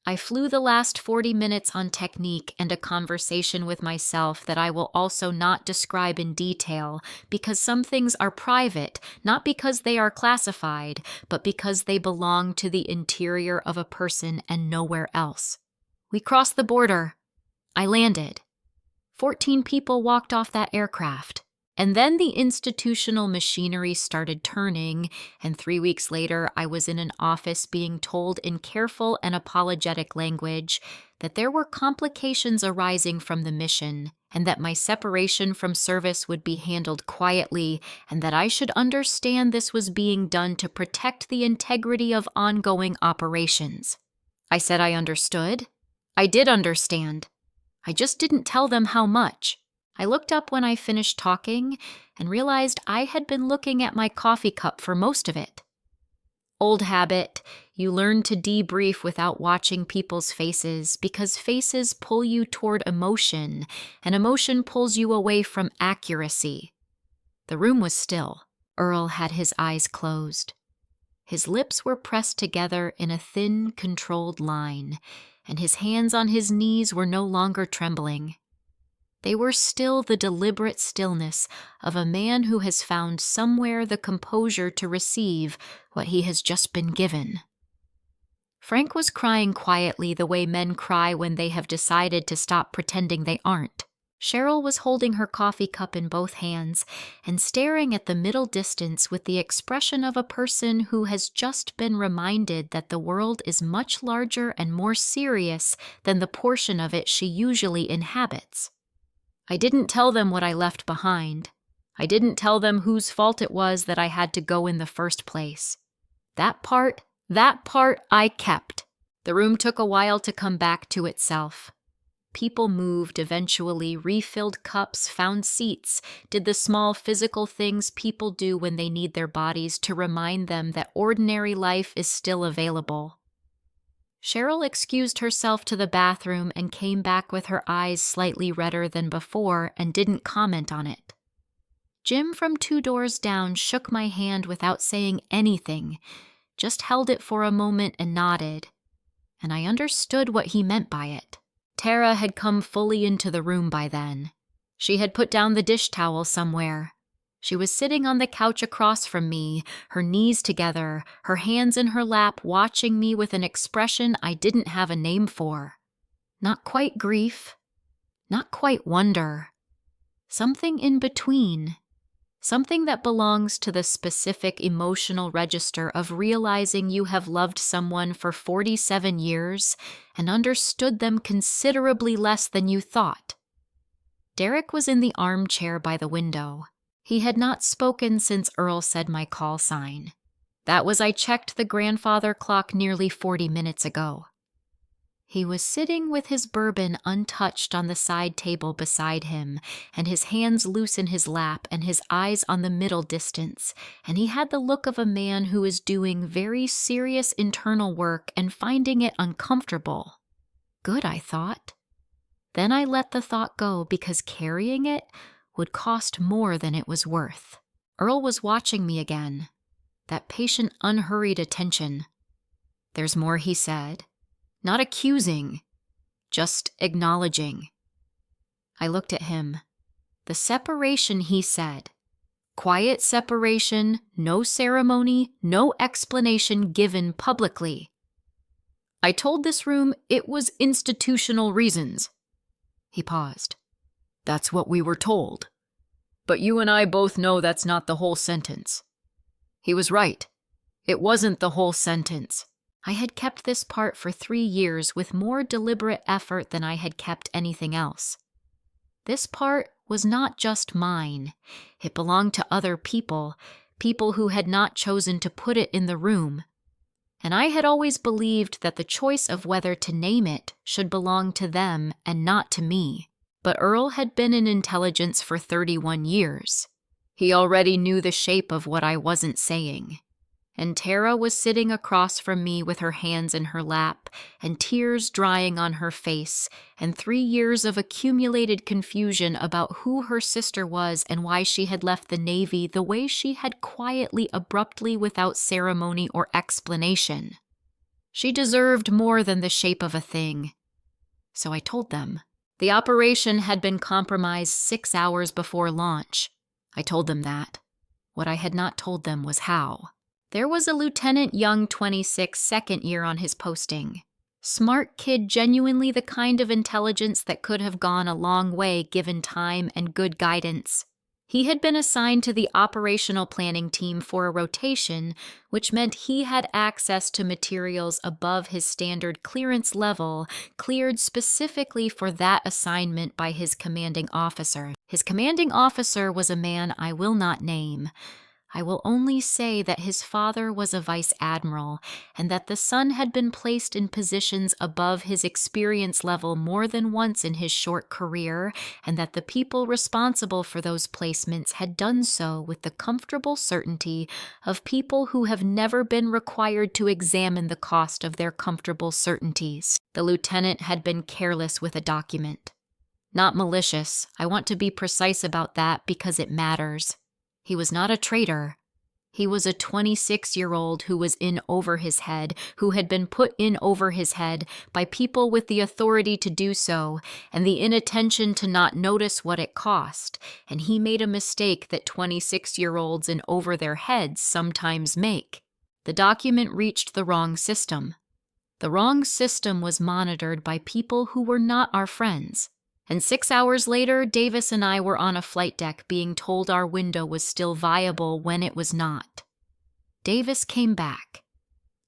I flew the last 40 minutes on technique and a conversation with myself that I will also not describe in detail because some things are private, not because they are classified, but because they belong to the interior of a person and nowhere else. We crossed the border. I landed. 14 people walked off that aircraft. And then the institutional machinery started turning, and 3 weeks later I was in an office being told in careful and apologetic language that there were complications arising from the mission, and that my separation from service would be handled quietly, and that I should understand this was being done to protect the integrity of ongoing operations. I said I understood. I did understand. I just didn't tell them how much. I looked up when I finished talking and realized I had been looking at my coffee cup for most of it. Old habit, you learn to debrief without watching people's faces because faces pull you toward emotion, and emotion pulls you away from accuracy. The room was still. Earl had his eyes closed. His lips were pressed together in a thin, controlled line, and his hands on his knees were no longer trembling. They were still the deliberate stillness of a man who has found somewhere the composure to receive what he has just been given. Frank was crying quietly the way men cry when they have decided to stop pretending they aren't. Cheryl was holding her coffee cup in both hands and staring at the middle distance with the expression of a person who has just been reminded that the world is much larger and more serious than the portion of it she usually inhabits. I didn't tell them what I left behind. I didn't tell them whose fault it was that I had to go in the first place. That part I kept. The room took a while to come back to itself. People moved eventually, refilled cups, found seats, did the small physical things people do when they need their bodies to remind them that ordinary life is still available. Cheryl excused herself to the bathroom and came back with her eyes slightly redder than before and didn't comment on it. Jim from 2 doors down shook my hand without saying anything, just held it for a moment and nodded, and I understood what he meant by it. Tara had come fully into the room by then. She had put down the dish towel somewhere. She was sitting on the couch across from me, her knees together, her hands in her lap, watching me with an expression I didn't have a name for. Not quite grief, not quite wonder. Something in between. Something that belongs to the specific emotional register of realizing you have loved someone for 47 years and understood them considerably less than you thought. Derek was in the armchair by the window. He had not spoken since Earl said my call sign. That was I checked the grandfather clock nearly 40 minutes ago. He was sitting with his bourbon untouched on the side table beside him, and his hands loose in his lap and his eyes on the middle distance, and he had the look of a man who is doing very serious internal work and finding it uncomfortable. Good, I thought. Then I let the thought go because carrying it would cost more than it was worth. Earl was watching me again. That patient, unhurried attention. There's more, he said. Not accusing, just acknowledging. I looked at him. The separation, he said. Quiet separation, no ceremony, no explanation given publicly. I told this room it was institutional reasons. He paused. That's what we were told. But you and I both know that's not the whole sentence. He was right. It wasn't the whole sentence. I had kept this part for 3 years with more deliberate effort than I had kept anything else. This part was not just mine. It belonged to other people, people who had not chosen to put it in the room. And I had always believed that the choice of whether to name it should belong to them and not to me. But Earl had been in intelligence for 31 years. He already knew the shape of what I wasn't saying. And Tara was sitting across from me with her hands in her lap and tears drying on her face and 3 years of accumulated confusion about who her sister was and why she had left the Navy the way she had quietly, abruptly, without ceremony or explanation. She deserved more than the shape of a thing. So I told them. The operation had been compromised 6 hours before launch. I told them that. What I had not told them was how. There was a Lieutenant Young 26 second year on his posting. Smart kid, genuinely the kind of intelligence that could have gone a long way given time and good guidance. He had been assigned to the operational planning team for a rotation, which meant he had access to materials above his standard clearance level, cleared specifically for that assignment by his commanding officer. His commanding officer was a man I will not name. I will only say that his father was a vice admiral, and that the son had been placed in positions above his experience level more than once in his short career, and that the people responsible for those placements had done so with the comfortable certainty of people who have never been required to examine the cost of their comfortable certainties. The lieutenant had been careless with a document. Not malicious. I want to be precise about that because it matters. He was not a traitor. He was a 26-year-old who was in over his head, who had been put in over his head by people with the authority to do so, and the inattention to not notice what it cost, and he made a mistake that 26-year-olds in over their heads sometimes make. The document reached the wrong system. The wrong system was monitored by people who were not our friends. And 6 hours later, Davis and I were on a flight deck being told our window was still viable when it was not. Davis came back.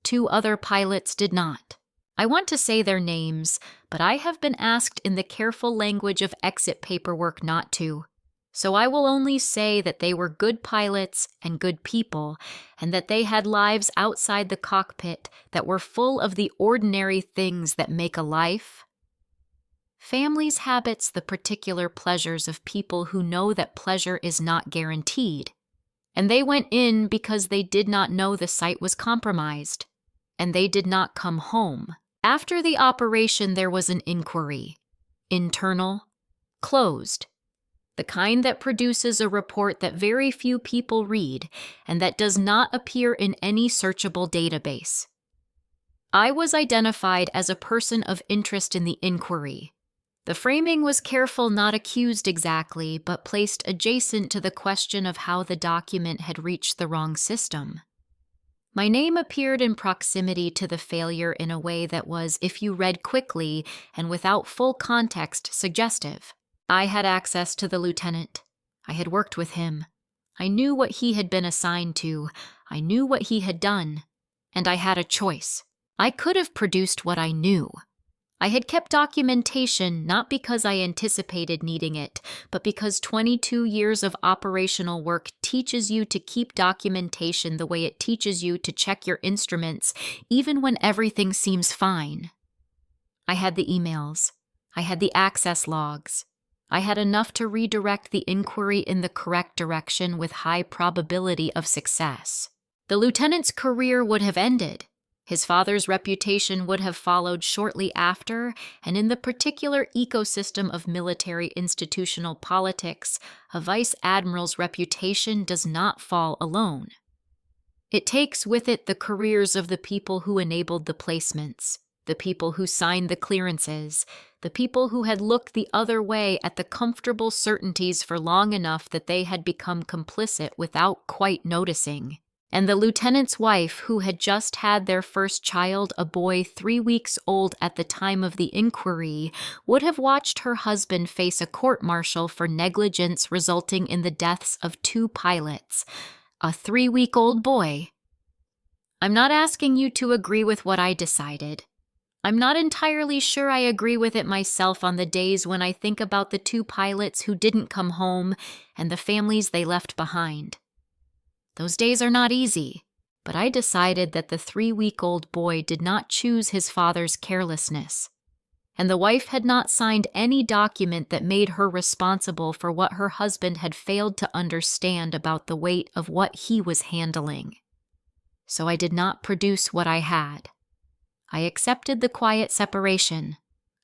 2 other pilots did not. I want to say their names, but I have been asked in the careful language of exit paperwork not to. So I will only say that they were good pilots and good people, and that they had lives outside the cockpit that were full of the ordinary things that make a life. Families habits the particular pleasures of people who know that pleasure is not guaranteed. And they went in because they did not know the site was compromised. And they did not come home. After the operation, there was an inquiry. Internal. Closed. The kind that produces a report that very few people read and that does not appear in any searchable database. I was identified as a person of interest in the inquiry. The framing was careful, not accused exactly, but placed adjacent to the question of how the document had reached the wrong system. My name appeared in proximity to the failure in a way that was, if you read quickly and without full context, suggestive. I had access to the lieutenant. I had worked with him. I knew what he had been assigned to. I knew what he had done. And I had a choice. I could have produced what I knew. I had kept documentation not because I anticipated needing it, but because 22 years of operational work teaches you to keep documentation the way it teaches you to check your instruments, even when everything seems fine. I had the emails. I had the access logs. I had enough to redirect the inquiry in the correct direction with high probability of success. The lieutenant's career would have ended. His father's reputation would have followed shortly after, and in the particular ecosystem of military institutional politics, a vice admiral's reputation does not fall alone. It takes with it the careers of the people who enabled the placements, the people who signed the clearances, the people who had looked the other way at the comfortable certainties for long enough that they had become complicit without quite noticing. And the lieutenant's wife, who had just had their first child, a boy 3 weeks old at the time of the inquiry, would have watched her husband face a court-martial for negligence resulting in the deaths of 2 pilots. A 3-week-old boy. I'm not asking you to agree with what I decided. I'm not entirely sure I agree with it myself on the days when I think about the 2 pilots who didn't come home and the families they left behind. Those days are not easy, but I decided that the 3-week-old boy did not choose his father's carelessness, and the wife had not signed any document that made her responsible for what her husband had failed to understand about the weight of what he was handling. So I did not produce what I had. I accepted the quiet separation.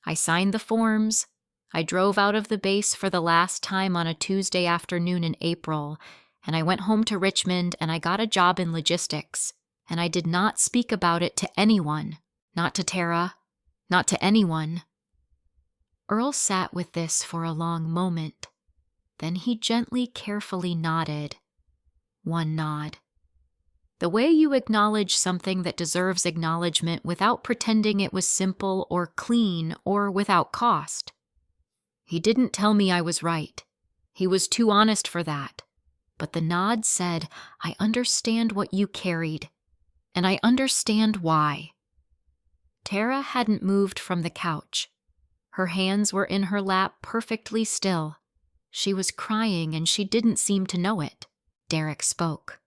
I signed the forms. I drove out of the base for the last time on a Tuesday afternoon in April, and I went home to Richmond and I got a job in logistics, and I did not speak about it to anyone, not to Tara, not to anyone. Earl sat with this for a long moment. Then he gently, carefully nodded. One nod. The way you acknowledge something that deserves acknowledgement without pretending it was simple or clean or without cost. He didn't tell me I was right. He was too honest for that. But the nod said, I understand what you carried, and I understand why. Tara hadn't moved from the couch. Her hands were in her lap perfectly still. She was crying and she didn't seem to know it. Derek spoke.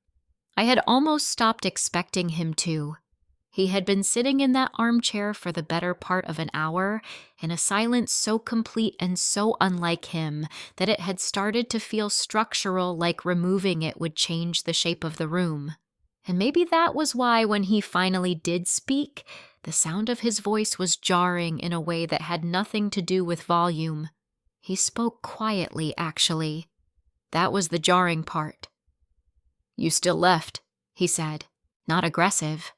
I had almost stopped expecting him to. He had been sitting in that armchair for the better part of an hour, in a silence so complete and so unlike him that it had started to feel structural, like removing it would change the shape of the room. And maybe that was why when he finally did speak, the sound of his voice was jarring in a way that had nothing to do with volume. He spoke quietly, actually. That was the jarring part. You still left, he said, not aggressive.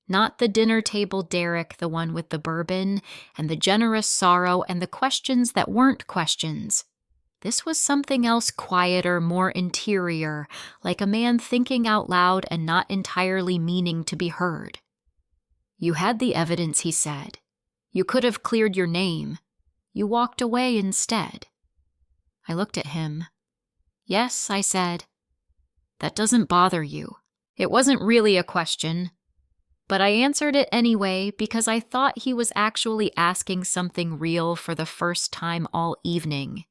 Not the dinner table Derek, the one with the bourbon, and the generous sorrow and the questions that weren't questions. This was something else quieter, more interior, like a man thinking out loud and not entirely meaning to be heard. You had the evidence, he said. You could have cleared your name. You walked away instead. I looked at him. Yes, I said. That doesn't bother you. It wasn't really a question. But I answered it anyway because I thought he was actually asking something real for the first time all evening.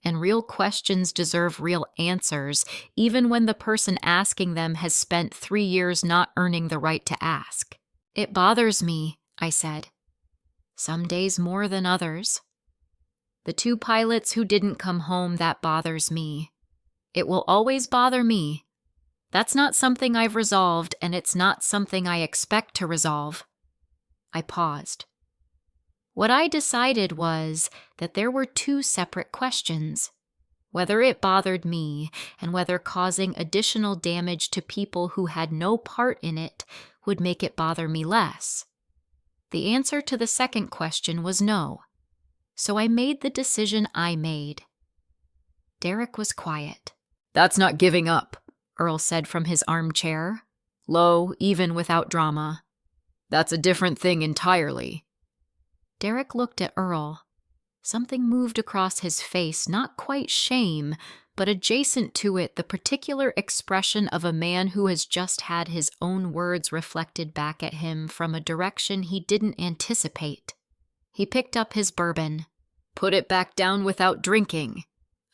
And real questions deserve real answers, even when the person asking them has spent 3 years not earning the right to ask. It bothers me, I said. Some days more than others. The 2 pilots who didn't come home, that bothers me. It will always bother me. That's not something I've resolved, and it's not something I expect to resolve. I paused. What I decided was that there were 2 separate questions. whether it bothered me, and whether causing additional damage to people who had no part in it would make it bother me less. The answer to the second question was no. So I made the decision I made. Derek was quiet. "That's not giving up," Earl said from his armchair, low, even without drama. "That's a different thing entirely." Derek looked at Earl. Something moved across his face, not quite shame, but adjacent to it the particular expression of a man who has just had his own words reflected back at him from a direction he didn't anticipate. He picked up his bourbon. "Put it back down without drinking.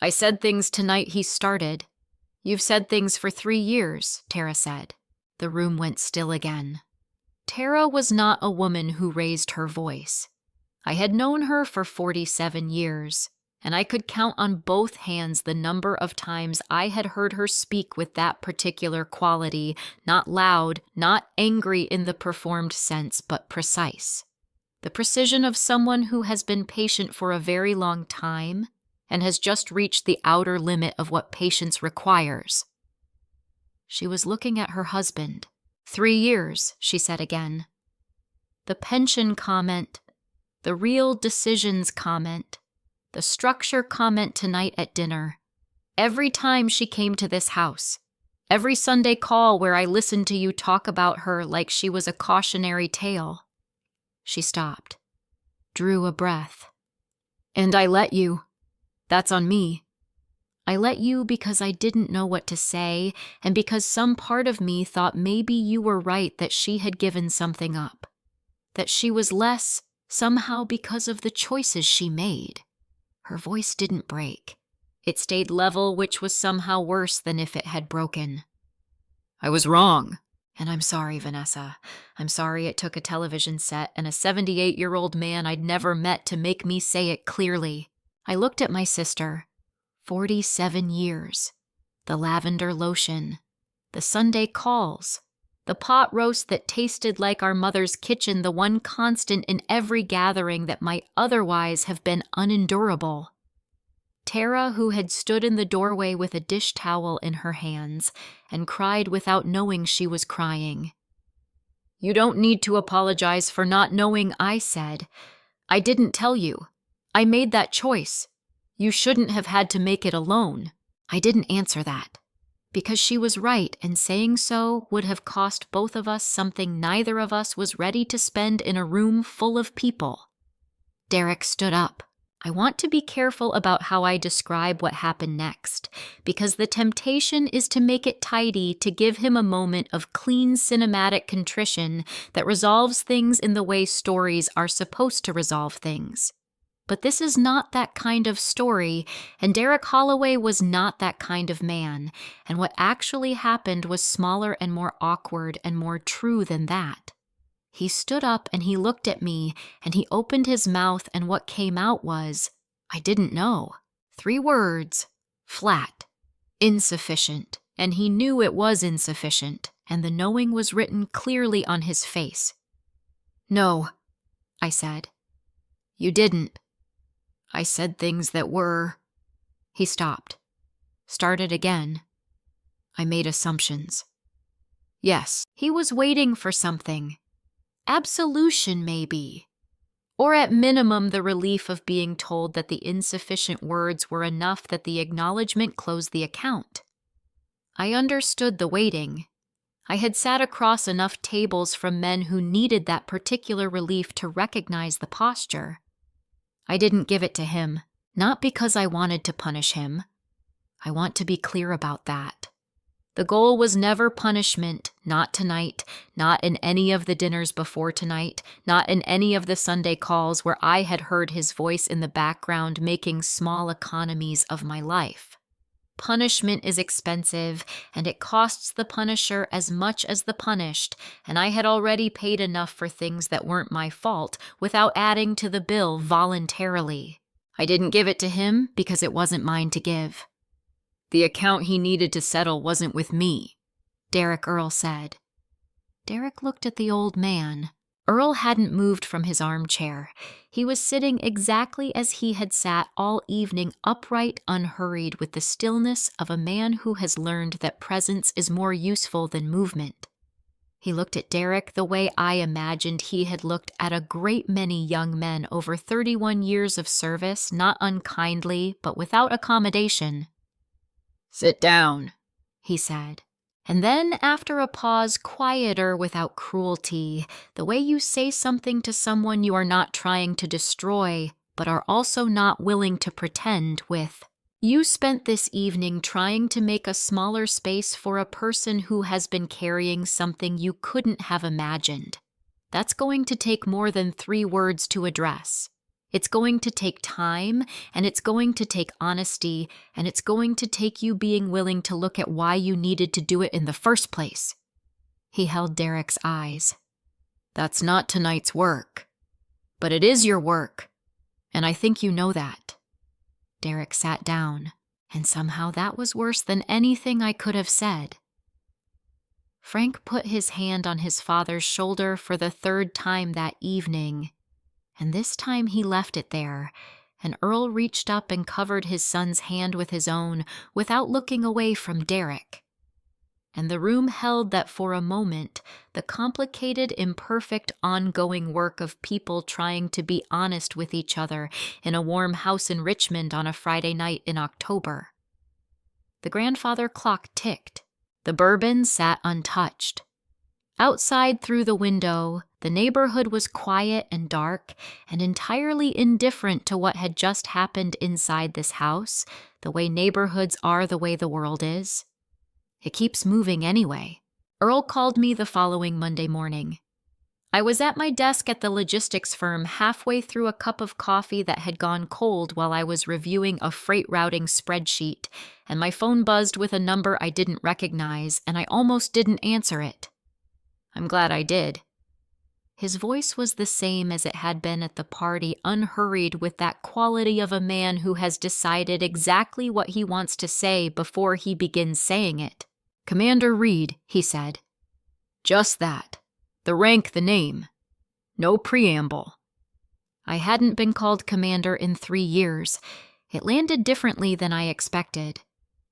I said things tonight," he started. "You've said things for 3 years, Tara said. The room went still again. Tara was not a woman who raised her voice. I had known her for 47 years, and I could count on both hands the number of times I had heard her speak with that particular quality, not loud, not angry in the performed sense, but precise. The precision of someone who has been patient for a very long time and has just reached the outer limit of what patience requires. She was looking at her husband. 3 years, she said again. The pension comment, the real decisions comment, the structure comment tonight at dinner. Every time she came to this house, every Sunday call where I listened to you talk about her like she was a cautionary tale. She stopped, drew a breath. "And I let you. That's on me." "I let you because I didn't know what to say, and because some part of me thought maybe you were right that she had given something up. That she was less, somehow because of the choices she made." Her voice didn't break. It stayed level, which was somehow worse than if it had broken. "I was wrong. And I'm sorry, Vanessa. I'm sorry it took a television set and a 78-year-old man I'd never met to make me say it clearly." I looked at my sister. 47 years. The lavender lotion. The Sunday calls. The pot roast that tasted like our mother's kitchen, the one constant in every gathering that might otherwise have been unendurable. Tara, who had stood in the doorway with a dish towel in her hands and cried without knowing she was crying. "You don't need to apologize for not knowing," I said. "I didn't tell you. I made that choice. You shouldn't have had to make it alone." I didn't answer that, because she was right, and saying so would have cost both of us something neither of us was ready to spend in a room full of people. Derek stood up. I want to be careful about how I describe what happened next, because the temptation is to make it tidy, to give him a moment of clean cinematic contrition that resolves things in the way stories are supposed to resolve things. But this is not that kind of story, and Derek Holloway was not that kind of man, and what actually happened was smaller and more awkward and more true than that. He stood up and he looked at me, and he opened his mouth, and what came out was, I didn't know. 3 words. Flat. Insufficient. And he knew it was insufficient, and the knowing was written clearly on his face. "No," I said. "You didn't. I said things that were..." He stopped. Started again. "I made assumptions." Yes, he was waiting for something. Absolution, maybe. Or at minimum, the relief of being told that the insufficient words were enough that the acknowledgement closed the account. I understood the waiting. I had sat across enough tables from men who needed that particular relief to recognize the posture. I didn't give it to him, not because I wanted to punish him. I want to be clear about that. The goal was never punishment, not tonight, not in any of the dinners before tonight, not in any of the Sunday calls where I had heard his voice in the background making small economies of my life. Punishment is expensive, and it costs the punisher as much as the punished, and I had already paid enough for things that weren't my fault without adding to the bill voluntarily. I didn't give it to him because it wasn't mine to give. "The account he needed to settle wasn't with me," Derek Earl said. Derek looked at the old man. Earl hadn't moved from his armchair. He was sitting exactly as he had sat all evening, upright, unhurried, with the stillness of a man who has learned that presence is more useful than movement. He looked at Derek the way I imagined he had looked at a great many young men over 31 years of service, not unkindly, but without accommodation. "Sit down," he said. And then, after a pause, quieter, without cruelty, the way you say something to someone you are not trying to destroy, but are also not willing to pretend with, "You spent this evening trying to make a smaller space for a person who has been carrying something you couldn't have imagined. That's going to take more than 3 words to address. It's going to take time, and it's going to take honesty, and it's going to take you being willing to look at why you needed to do it in the first place." He held Derek's eyes. "That's not tonight's work." "But it is your work, and I think you know that." Derek sat down, and somehow that was worse than anything I could have said. Frank put his hand on his father's shoulder for the 3rd time that evening, and this time he left it there, and Earl reached up and covered his son's hand with his own without looking away from Derek. And the room held that for a moment, the complicated, imperfect, ongoing work of people trying to be honest with each other in a warm house in Richmond on a Friday night in October. The grandfather clock ticked. The bourbon sat untouched. Outside through the window, the neighborhood was quiet and dark and entirely indifferent to what had just happened inside this house, the way neighborhoods are the way the world is. It keeps moving anyway. Earl called me the following Monday morning. I was at my desk at the logistics firm halfway through a cup of coffee that had gone cold while I was reviewing a freight routing spreadsheet, and my phone buzzed with a number I didn't recognize, and I almost didn't answer it. I'm glad I did. His voice was the same as it had been at the party, unhurried, with that quality of a man who has decided exactly what he wants to say before he begins saying it. "Commander Reed," he said. "Just that. The rank, the name. No preamble." I hadn't been called commander in 3 years. It landed differently than I expected.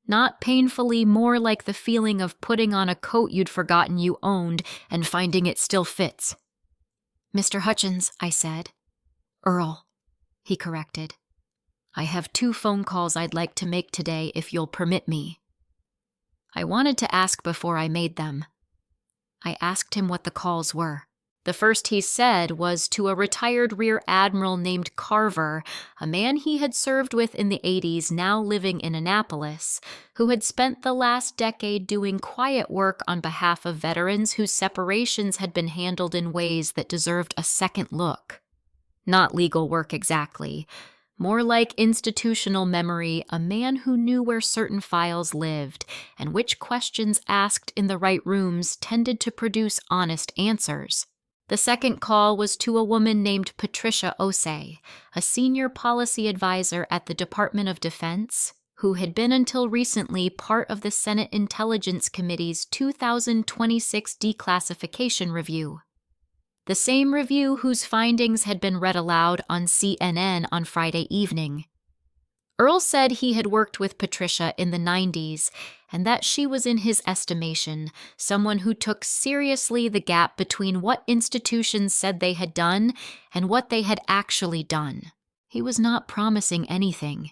Not painfully, more like the feeling of putting on a coat you'd forgotten you owned and finding it still fits. "Mr. Hutchins," I said. "Earl," he corrected. "I have 2 phone calls I'd like to make today, if you'll permit me." I wanted to ask before I made them. I asked him what the calls were. The first he said was to a retired rear admiral named Carver, a man he had served with in the 80s, now living in Annapolis, who had spent the last decade doing quiet work on behalf of veterans whose separations had been handled in ways that deserved a second look. Not legal work exactly. More like institutional memory, a man who knew where certain files lived, and which questions asked in the right rooms tended to produce honest answers. The second call was to a woman named Patricia Osei, a senior policy advisor at the Department of Defense, who had been until recently part of the Senate Intelligence Committee's 2026 declassification review. The same review whose findings had been read aloud on CNN on Friday evening. Earl said he had worked with Patricia in the 90s, and that she was, in his estimation, someone who took seriously the gap between what institutions said they had done and what they had actually done. He was not promising anything.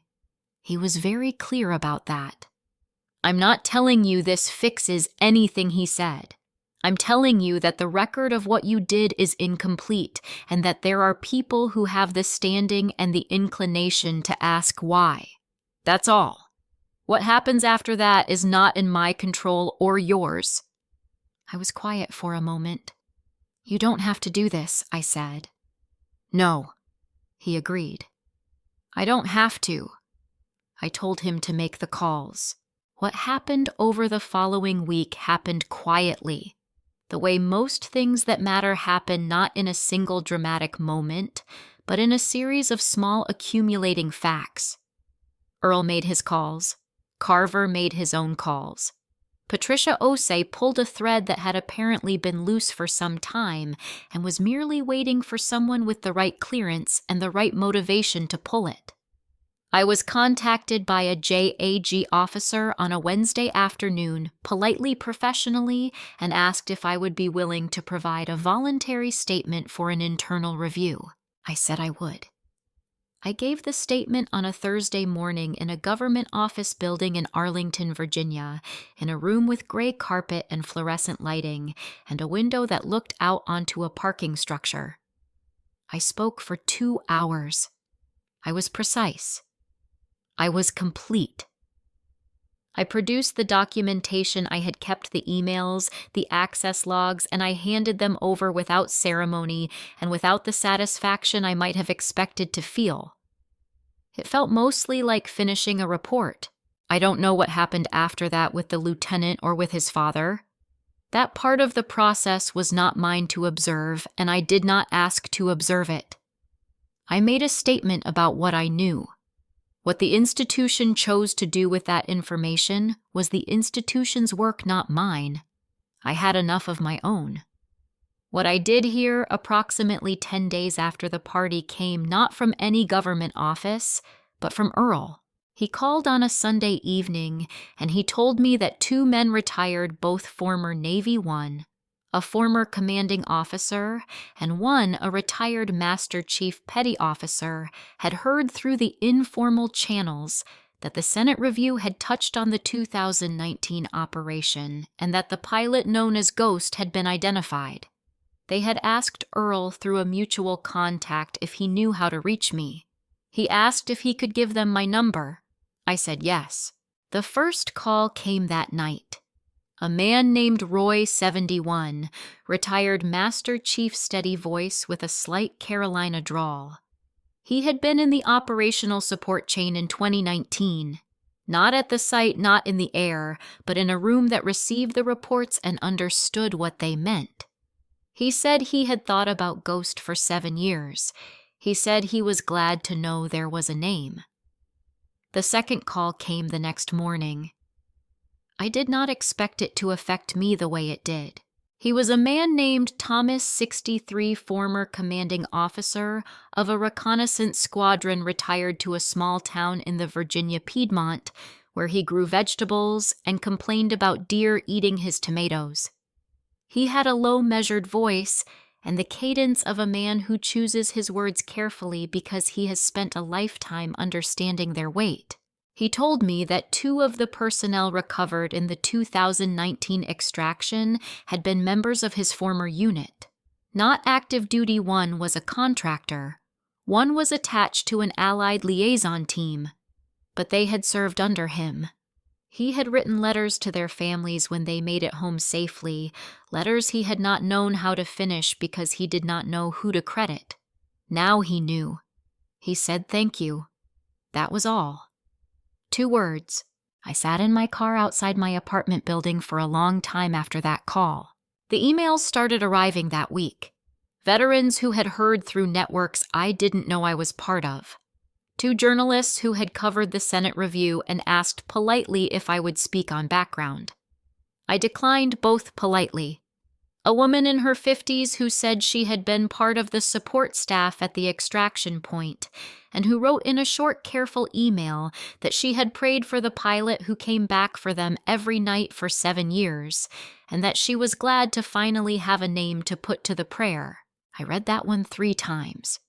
He was very clear about that. I'm not telling you this fixes anything, he said. I'm telling you that the record of what you did is incomplete, and that there are people who have the standing and the inclination to ask why. That's all. What happens after that is not in my control or yours. I was quiet for a moment. You don't have to do this, I said. No, he agreed. I don't have to. I told him to make the calls. What happened over the following week happened quietly. The way most things that matter happen, not in a single dramatic moment, but in a series of small accumulating facts. Earl made his calls. Carver made his own calls. Patricia Osei pulled a thread that had apparently been loose for some time and was merely waiting for someone with the right clearance and the right motivation to pull it. I was contacted by a JAG officer on a Wednesday afternoon, politely professionally, and asked if I would be willing to provide a voluntary statement for an internal review. I said I would. I gave the statement on a Thursday morning in a government office building in Arlington, Virginia, in a room with gray carpet and fluorescent lighting, and a window that looked out onto a parking structure. I spoke for 2 hours. I was precise. I was complete. I produced the documentation. I had kept the emails, the access logs, and I handed them over without ceremony and without the satisfaction I might have expected to feel. It felt mostly like finishing a report. I don't know what happened after that with the lieutenant or with his father. That part of the process was not mine to observe, and I did not ask to observe it. I made a statement about what I knew. What the institution chose to do with that information was the institution's work, not mine. I had enough of my own. What I did hear approximately 10 days after the party came not from any government office, but from Earl. He called on a Sunday evening, and he told me that 2 men retired, both former Navy, one, a former commanding officer, and one, a retired Master Chief Petty Officer, had heard through the informal channels that the Senate review had touched on the 2019 operation and that the pilot known as Ghost had been identified. They had asked Earl through a mutual contact if he knew how to reach me. He asked if he could give them my number. I said yes. The first call came that night. A man named Roy 71, retired Master Chief steady voice with a slight Carolina drawl. He had been in the operational support chain in 2019. Not at the site, not in the air, but in a room that received the reports and understood what they meant. He said he had thought about Ghost for 7 years. He said he was glad to know there was a name. The second call came the next morning. I did not expect it to affect me the way it did. He was a man named Thomas 63, former commanding officer of a reconnaissance squadron retired to a small town in the Virginia Piedmont, where he grew vegetables and complained about deer eating his tomatoes. He had a low, measured voice and the cadence of a man who chooses his words carefully because he has spent a lifetime understanding their weight. He told me that 2 of the personnel recovered in the 2019 extraction had been members of his former unit. Not active duty one was a contractor. One was attached to an Allied liaison team, but they had served under him. He had written letters to their families when they made it home safely, letters he had not known how to finish because he did not know who to credit. Now he knew. He said thank you. That was all. 2 words. I sat in my car outside my apartment building for a long time after that call. The emails started arriving that week. Veterans who had heard through networks I didn't know I was part of. 2 journalists who had covered the Senate review and asked politely if I would speak on background. I declined both politely. A woman in her 50s who said she had been part of the support staff at the extraction point, and who wrote in a short, careful email that she had prayed for the pilot who came back for them every night for 7 years, and that she was glad to finally have a name to put to the prayer. I read that one 3 times.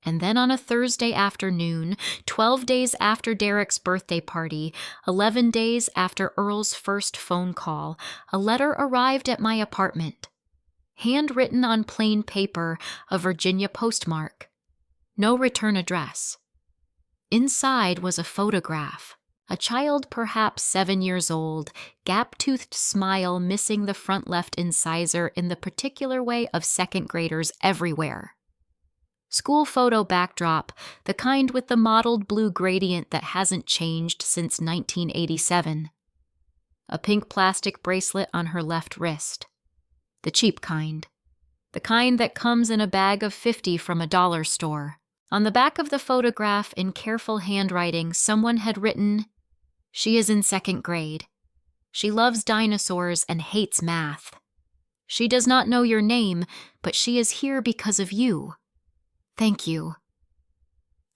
And then on a Thursday afternoon, 12 days after Derek's birthday party, 11 days after Earl's first phone call, a letter arrived at my apartment. Handwritten on plain paper, a Virginia postmark. No return address. Inside was a photograph. A child perhaps 7 years old, gap-toothed smile missing the front left incisor in the particular way of second graders everywhere. School photo backdrop, the kind with the mottled blue gradient that hasn't changed since 1987. A pink plastic bracelet on her left wrist. The cheap kind. The kind that comes in a bag of 50 from a dollar store. On the back of the photograph, in careful handwriting, someone had written, "She is in 2nd grade. She loves dinosaurs and hates math. She does not know your name, but she is here because of you. Thank you."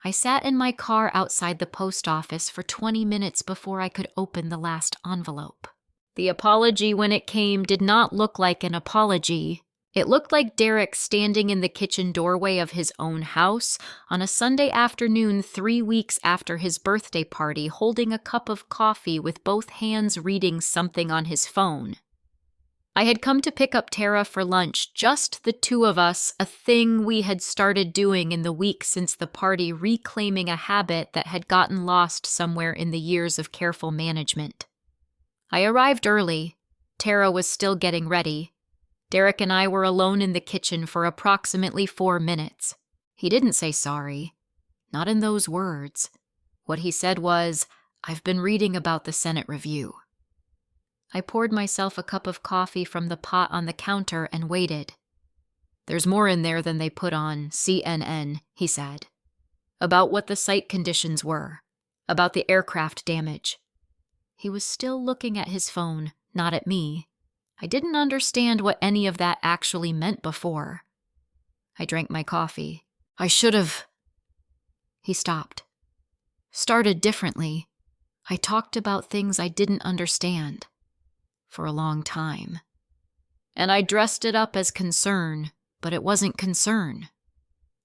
I sat in my car outside the post office for 20 minutes before I could open the last envelope. The apology, when it came, did not look like an apology. It looked like Derek standing in the kitchen doorway of his own house on a Sunday afternoon 3 weeks after his birthday party, holding a cup of coffee with both hands reading something on his phone. I had come to pick up Tara for lunch, just the two of us, a thing we had started doing in the week since the party, reclaiming a habit that had gotten lost somewhere in the years of careful management. I arrived early. Tara was still getting ready. Derek and I were alone in the kitchen for approximately 4 minutes. He didn't say sorry. Not in those words. What he said was, "I've been reading about the Senate review." I poured myself a cup of coffee from the pot on the counter and waited. "There's more in there than they put on CNN, he said. About what the site conditions were. About the aircraft damage. He was still looking at his phone, not at me. I didn't understand what any of that actually meant before. I drank my coffee. "I should have..." He stopped. "Started differently. I talked about things I didn't understand. For a long time. And I dressed it up as concern, but it wasn't concern."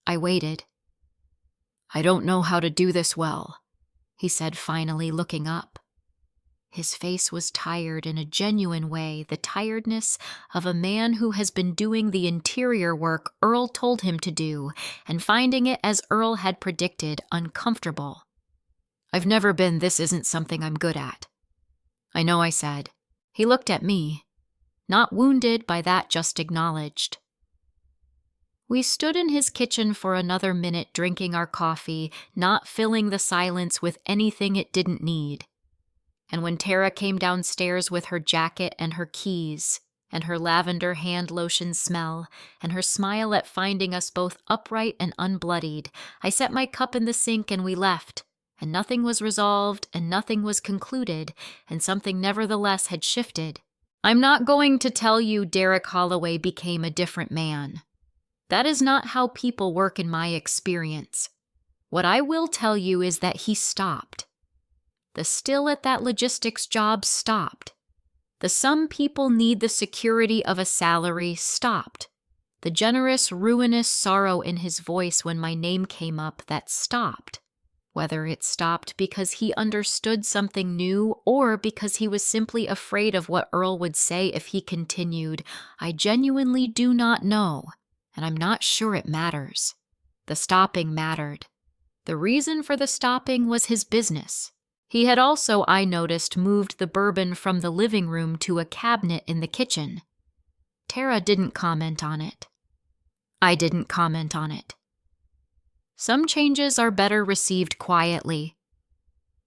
I waited. "I don't know how to do this well," he said, finally looking up. His face was tired in a genuine way, the tiredness of a man who has been doing the interior work Earl told him to do, and finding it, as Earl had predicted, uncomfortable. "I've never been, this isn't something I'm good at." "I know," I said. He looked at me, not wounded by that, just acknowledged. We stood in his kitchen for another minute drinking our coffee, not filling the silence with anything it didn't need. And when Tara came downstairs with her jacket and her keys, and her lavender hand lotion smell, and her smile at finding us both upright and unbloodied, I set my cup in the sink and we left. And nothing was resolved, and nothing was concluded, and something nevertheless had shifted. I'm not going to tell you Derek Holloway became a different man. That is not how people work in my experience. What I will tell you is that he stopped. The still at that logistics job stopped. The some people need the security of a salary stopped. The generous, ruinous sorrow in his voice when my name came up, that stopped. Whether it stopped because he understood something new or because he was simply afraid of what Earl would say if he continued, I genuinely do not know, and I'm not sure it matters. The stopping mattered. The reason for the stopping was his business. He had also, I noticed, moved the bourbon from the living room to a cabinet in the kitchen. Tara didn't comment on it. I didn't comment on it. Some changes are better received quietly.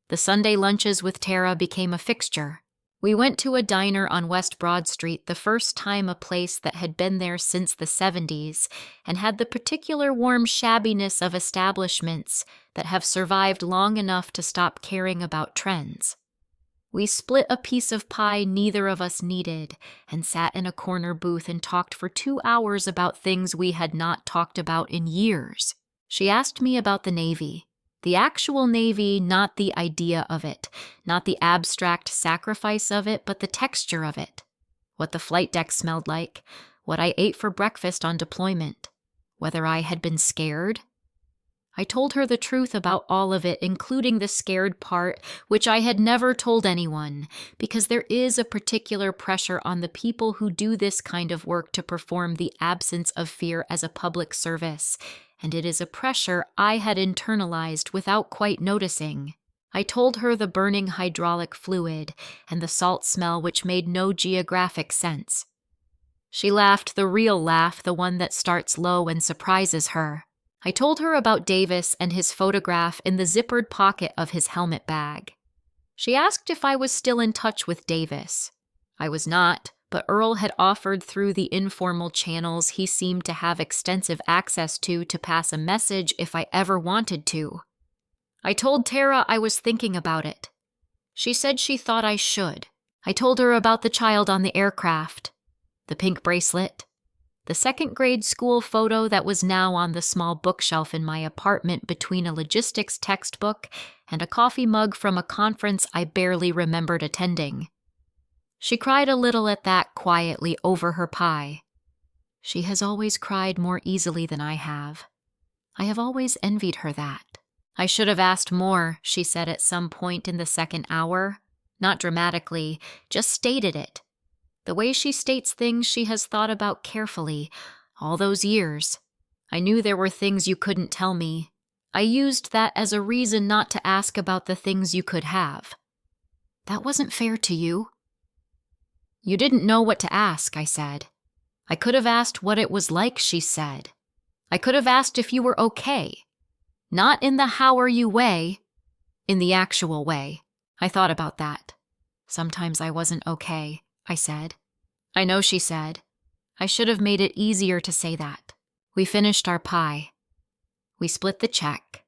The Sunday lunches with Tara became a fixture. We went to a diner on West Broad Street, the first time a place that had been there since the 70s, and had the particular warm shabbiness of establishments that have survived long enough to stop caring about trends. We split a piece of pie neither of us needed, and sat in a corner booth and talked for 2 hours about things we had not talked about in years. She asked me about the Navy. The actual Navy, not the idea of it, not the abstract sacrifice of it, but the texture of it. What the flight deck smelled like, what I ate for breakfast on deployment, whether I had been scared. I told her the truth about all of it, including the scared part, which I had never told anyone, because there is a particular pressure on the people who do this kind of work to perform the absence of fear as a public service, and it is a pressure I had internalized without quite noticing. I told her the burning hydraulic fluid and the salt smell which made no geographic sense. She laughed, the real laugh, the one that starts low and surprises her. I told her about Davis and his photograph in the zippered pocket of his helmet bag. She asked if I was still in touch with Davis. I was not, but Earl had offered through the informal channels he seemed to have extensive access to pass a message if I ever wanted to. I told Tara I was thinking about it. She said she thought I should. I told her about the child on the aircraft, the pink bracelet, the second-grade school photo that was now on the small bookshelf in my apartment between a logistics textbook and a coffee mug from a conference I barely remembered attending. She cried a little at that quietly over her pie. She has always cried more easily than I have. I have always envied her that. I should have asked more, she said at some point in the second hour. Not dramatically, just stated it. The way she states things she has thought about carefully, all those years. I knew there were things you couldn't tell me. I used that as a reason not to ask about the things you could have. That wasn't fair to you. You didn't know what to ask, I said. I could have asked what it was like, she said. I could have asked if you were okay. Not in the how are you way, in the actual way. I thought about that. Sometimes I wasn't okay, I said. I know, she said. I should have made it easier to say that. We finished our pie. We split the check.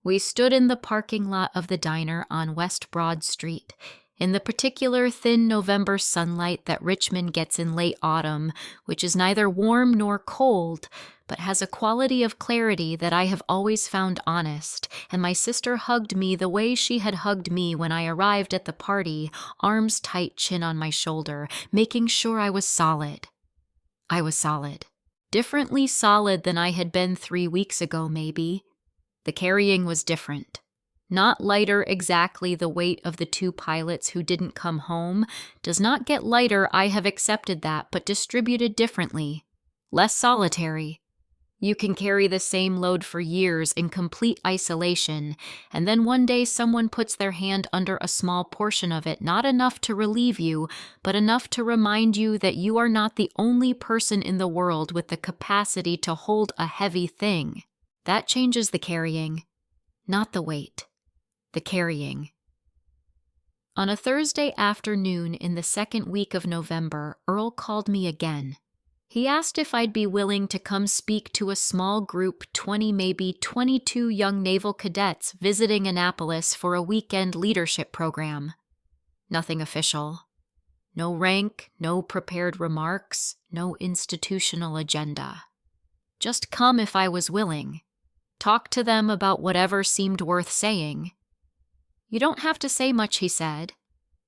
We stood in the parking lot of the diner on West Broad Street, in the particular thin November sunlight that Richmond gets in late autumn, which is neither warm nor cold, but has a quality of clarity that I have always found honest, and my sister hugged me the way she had hugged me when I arrived at the party, arms tight, chin on my shoulder, making sure I was solid. I was solid. Differently solid than I had been 3 weeks ago, maybe. The carrying was different. Not lighter exactly the weight of the 2 pilots who didn't come home. Does not get lighter, I have accepted that, but distributed differently. Less solitary. You can carry the same load for years in complete isolation, and then one day someone puts their hand under a small portion of it, not enough to relieve you, but enough to remind you that you are not the only person in the world with the capacity to hold a heavy thing. That changes the carrying, not the weight. The carrying. On a Thursday afternoon in the second week of November, Earl called me again. He asked if I'd be willing to come speak to a small group, 20, maybe 22 young naval cadets visiting Annapolis for a weekend leadership program. Nothing official. No rank, no prepared remarks, no institutional agenda. Just come if I was willing. Talk to them about whatever seemed worth saying. You don't have to say much, he said.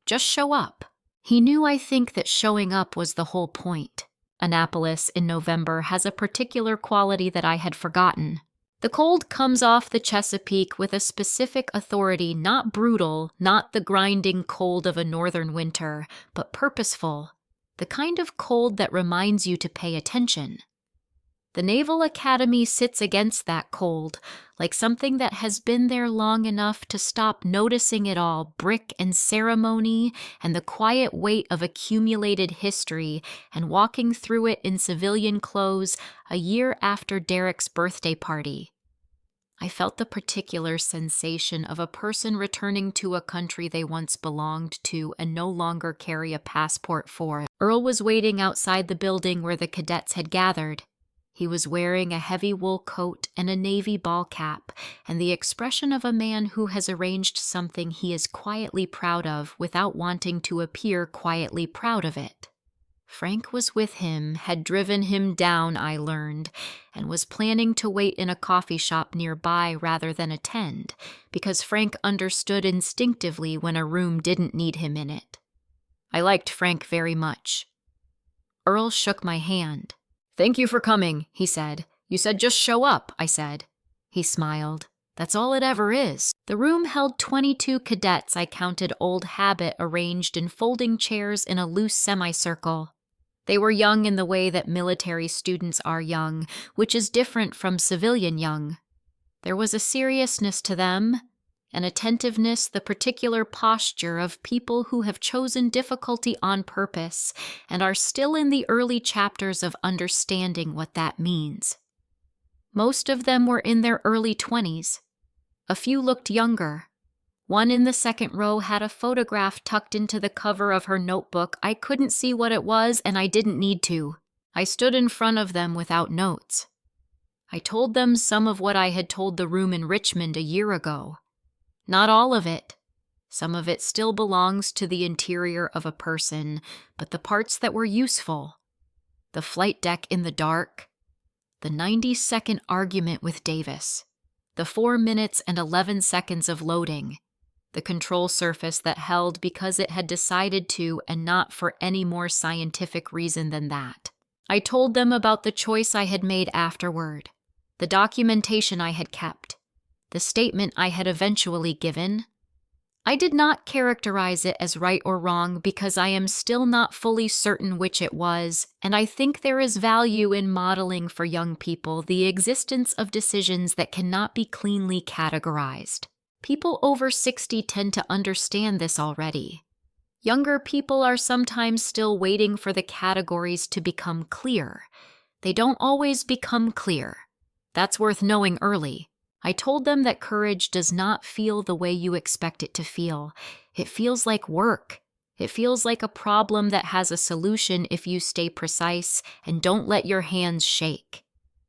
Just show up. He knew, I think, that showing up was the whole point. Annapolis in November has a particular quality that I had forgotten. The cold comes off the Chesapeake with a specific authority, not brutal, not the grinding cold of a northern winter, but purposeful, the kind of cold that reminds you to pay attention. The Naval Academy sits against that cold, like something that has been there long enough to stop noticing it all, brick and ceremony, and the quiet weight of accumulated history, and walking through it in civilian clothes a year after Derek's birthday party. I felt the particular sensation of a person returning to a country they once belonged to and no longer carry a passport for. Earl was waiting outside the building where the cadets had gathered. He was wearing a heavy wool coat and a navy ball cap, and the expression of a man who has arranged something he is quietly proud of without wanting to appear quietly proud of it. Frank was with him, had driven him down, I learned, and was planning to wait in a coffee shop nearby rather than attend, because Frank understood instinctively when a room didn't need him in it. I liked Frank very much. Earl shook my hand. "Thank you for coming," he said. "You said just show up," I said. He smiled. "That's all it ever is." The room held 22 cadets I counted old habit arranged in folding chairs in a loose semicircle. They were young in the way that military students are young, which is different from civilian young. There was a seriousness to them, an attentiveness, the particular posture of people who have chosen difficulty on purpose and are still in the early chapters of understanding what that means. Most of them were in their early 20s. A few looked younger. One in the second row had a photograph tucked into the cover of her notebook. I couldn't see what it was, and I didn't need to. I stood in front of them without notes. I told them some of what I had told the room in Richmond a year ago. Not all of it. Some of it still belongs to the interior of a person, but the parts that were useful, the flight deck in the dark, the 90-second argument with Davis, the 4 minutes and 11 seconds of loading, the control surface that held because it had decided to and not for any more scientific reason than that. I told them about the choice I had made afterward, the documentation I had kept, the statement I had eventually given. I did not characterize it as right or wrong because I am still not fully certain which it was, and I think there is value in modeling for young people the existence of decisions that cannot be cleanly categorized. People over 60 tend to understand this already. Younger people are sometimes still waiting for the categories to become clear. They don't always become clear. That's worth knowing early. I told them that courage does not feel the way you expect it to feel. It feels like work. It feels like a problem that has a solution if you stay precise and don't let your hands shake.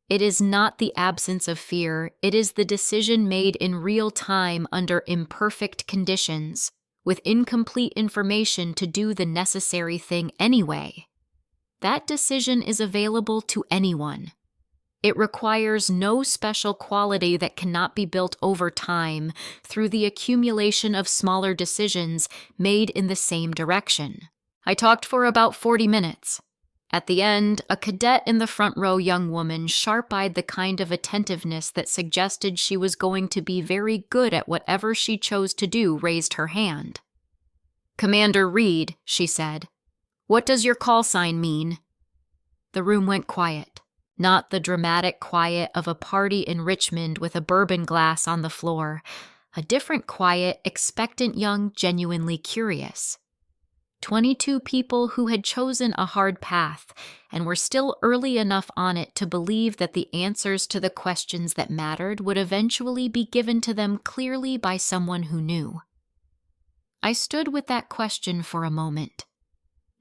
It is not the absence of fear. It is the decision made in real time under imperfect conditions, with incomplete information to do the necessary thing anyway. That decision is available to anyone. It requires no special quality that cannot be built over time through the accumulation of smaller decisions made in the same direction. I talked for about 40 minutes. At the end, a cadet in the front row young woman, sharp-eyed the kind of attentiveness that suggested she was going to be very good at whatever she chose to do, raised her hand. "Commander Reed," she said, "what does your call sign mean?" The room went quiet. Not the dramatic quiet of a party in Richmond with a bourbon glass on the floor. A different quiet, expectant young, genuinely curious. 22 people who had chosen a hard path and were still early enough on it to believe that the answers to the questions that mattered would eventually be given to them clearly by someone who knew. I stood with that question for a moment,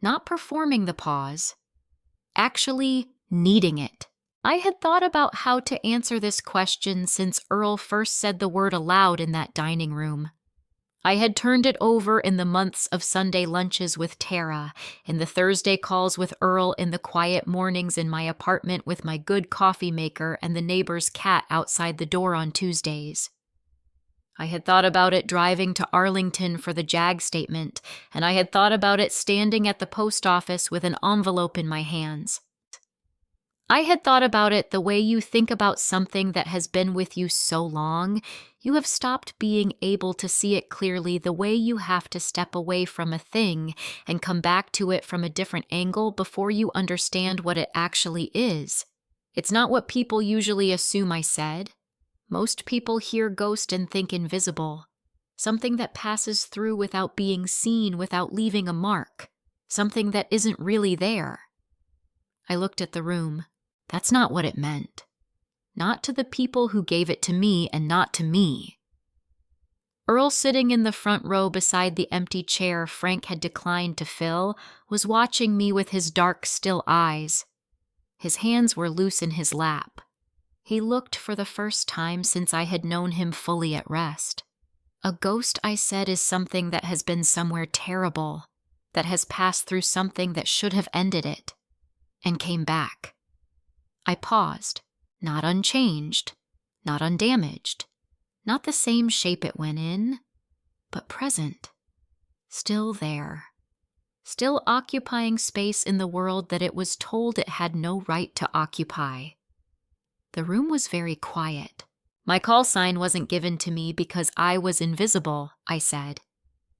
not performing the pause, actually needing it. I had thought about how to answer this question since Earl first said the word aloud in that dining room. I had turned it over in the months of Sunday lunches with Tara, in the Thursday calls with Earl, in the quiet mornings in my apartment with my good coffee maker and the neighbor's cat outside the door on Tuesdays. I had thought about it driving to Arlington for the JAG statement, and I had thought about it standing at the post office with an envelope in my hands. I had thought about it the way you think about something that has been with you so long, you have stopped being able to see it clearly, the way you have to step away from a thing and come back to it from a different angle before you understand what it actually is. It's not what people usually assume I said. Most people hear ghost and think invisible, something that passes through without being seen, without leaving a mark, something that isn't really there. I looked at the room. That's not what it meant. Not to the people who gave it to me, and not to me. Earl, sitting in the front row beside the empty chair Frank had declined to fill, was watching me with his dark, still eyes. His hands were loose in his lap. He looked for the first time since I had known him fully at rest. A ghost, I said, is something that has been somewhere terrible, that has passed through something that should have ended it, and came back. I paused, not unchanged, not undamaged, not the same shape it went in, but present, still there, still occupying space in the world that it was told it had no right to occupy. The room was very quiet. My call sign wasn't given to me because I was invisible, I said.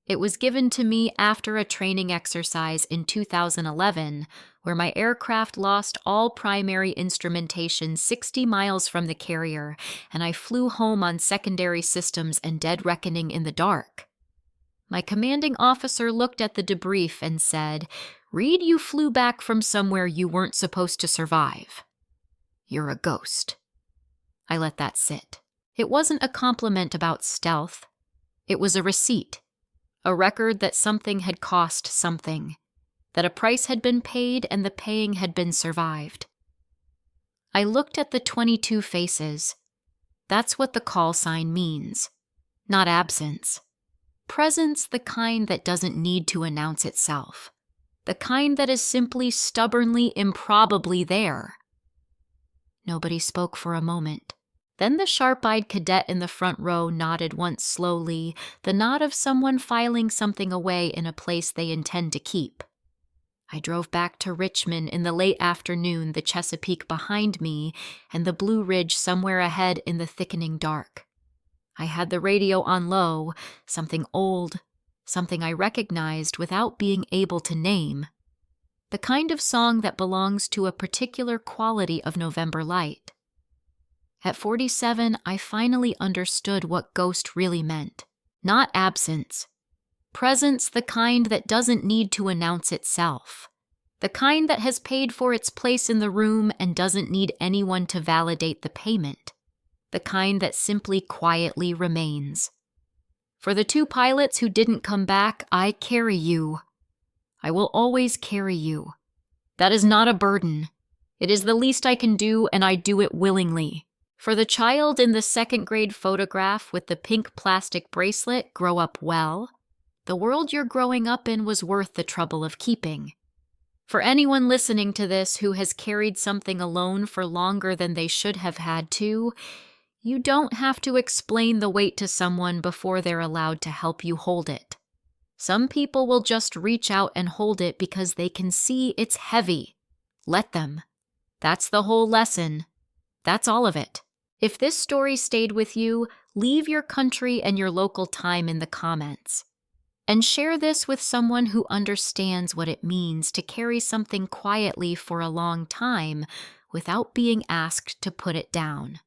It was given to me after a training exercise in 2011, where my aircraft lost all primary instrumentation 60 miles from the carrier, and I flew home on secondary systems and dead reckoning in the dark. My commanding officer looked at the debrief and said, "Reed, you flew back from somewhere you weren't supposed to survive. You're a ghost." I let that sit. It wasn't a compliment about stealth. It was a receipt. A record that something had cost something, that a price had been paid and the paying had been survived. I looked at the 22 faces. That's what the call sign means. Not absence. Presence the kind that doesn't need to announce itself. The kind that is simply stubbornly, improbably there. Nobody spoke for a moment. Then the sharp-eyed cadet in the front row nodded once slowly, the nod of someone filing something away in a place they intend to keep. I drove back to Richmond in the late afternoon, the Chesapeake behind me, and the Blue Ridge somewhere ahead in the thickening dark. I had the radio on low, something old, something I recognized without being able to name. The kind of song that belongs to a particular quality of November light. At 47, I finally understood what ghost really meant. Not absence. Presence the kind that doesn't need to announce itself. The kind that has paid for its place in the room and doesn't need anyone to validate the payment. The kind that simply quietly remains. For the 2 pilots who didn't come back, I carry you. I will always carry you. That is not a burden. It is the least I can do, and I do it willingly. For the child in the 2nd grade photograph with the pink plastic bracelet, grow up well. The world you're growing up in was worth the trouble of keeping. For anyone listening to this who has carried something alone for longer than they should have had to, you don't have to explain the weight to someone before they're allowed to help you hold it. Some people will just reach out and hold it because they can see it's heavy. Let them. That's the whole lesson. That's all of it. If this story stayed with you, leave your country and your local time in the comments. And share this with someone who understands what it means to carry something quietly for a long time without being asked to put it down.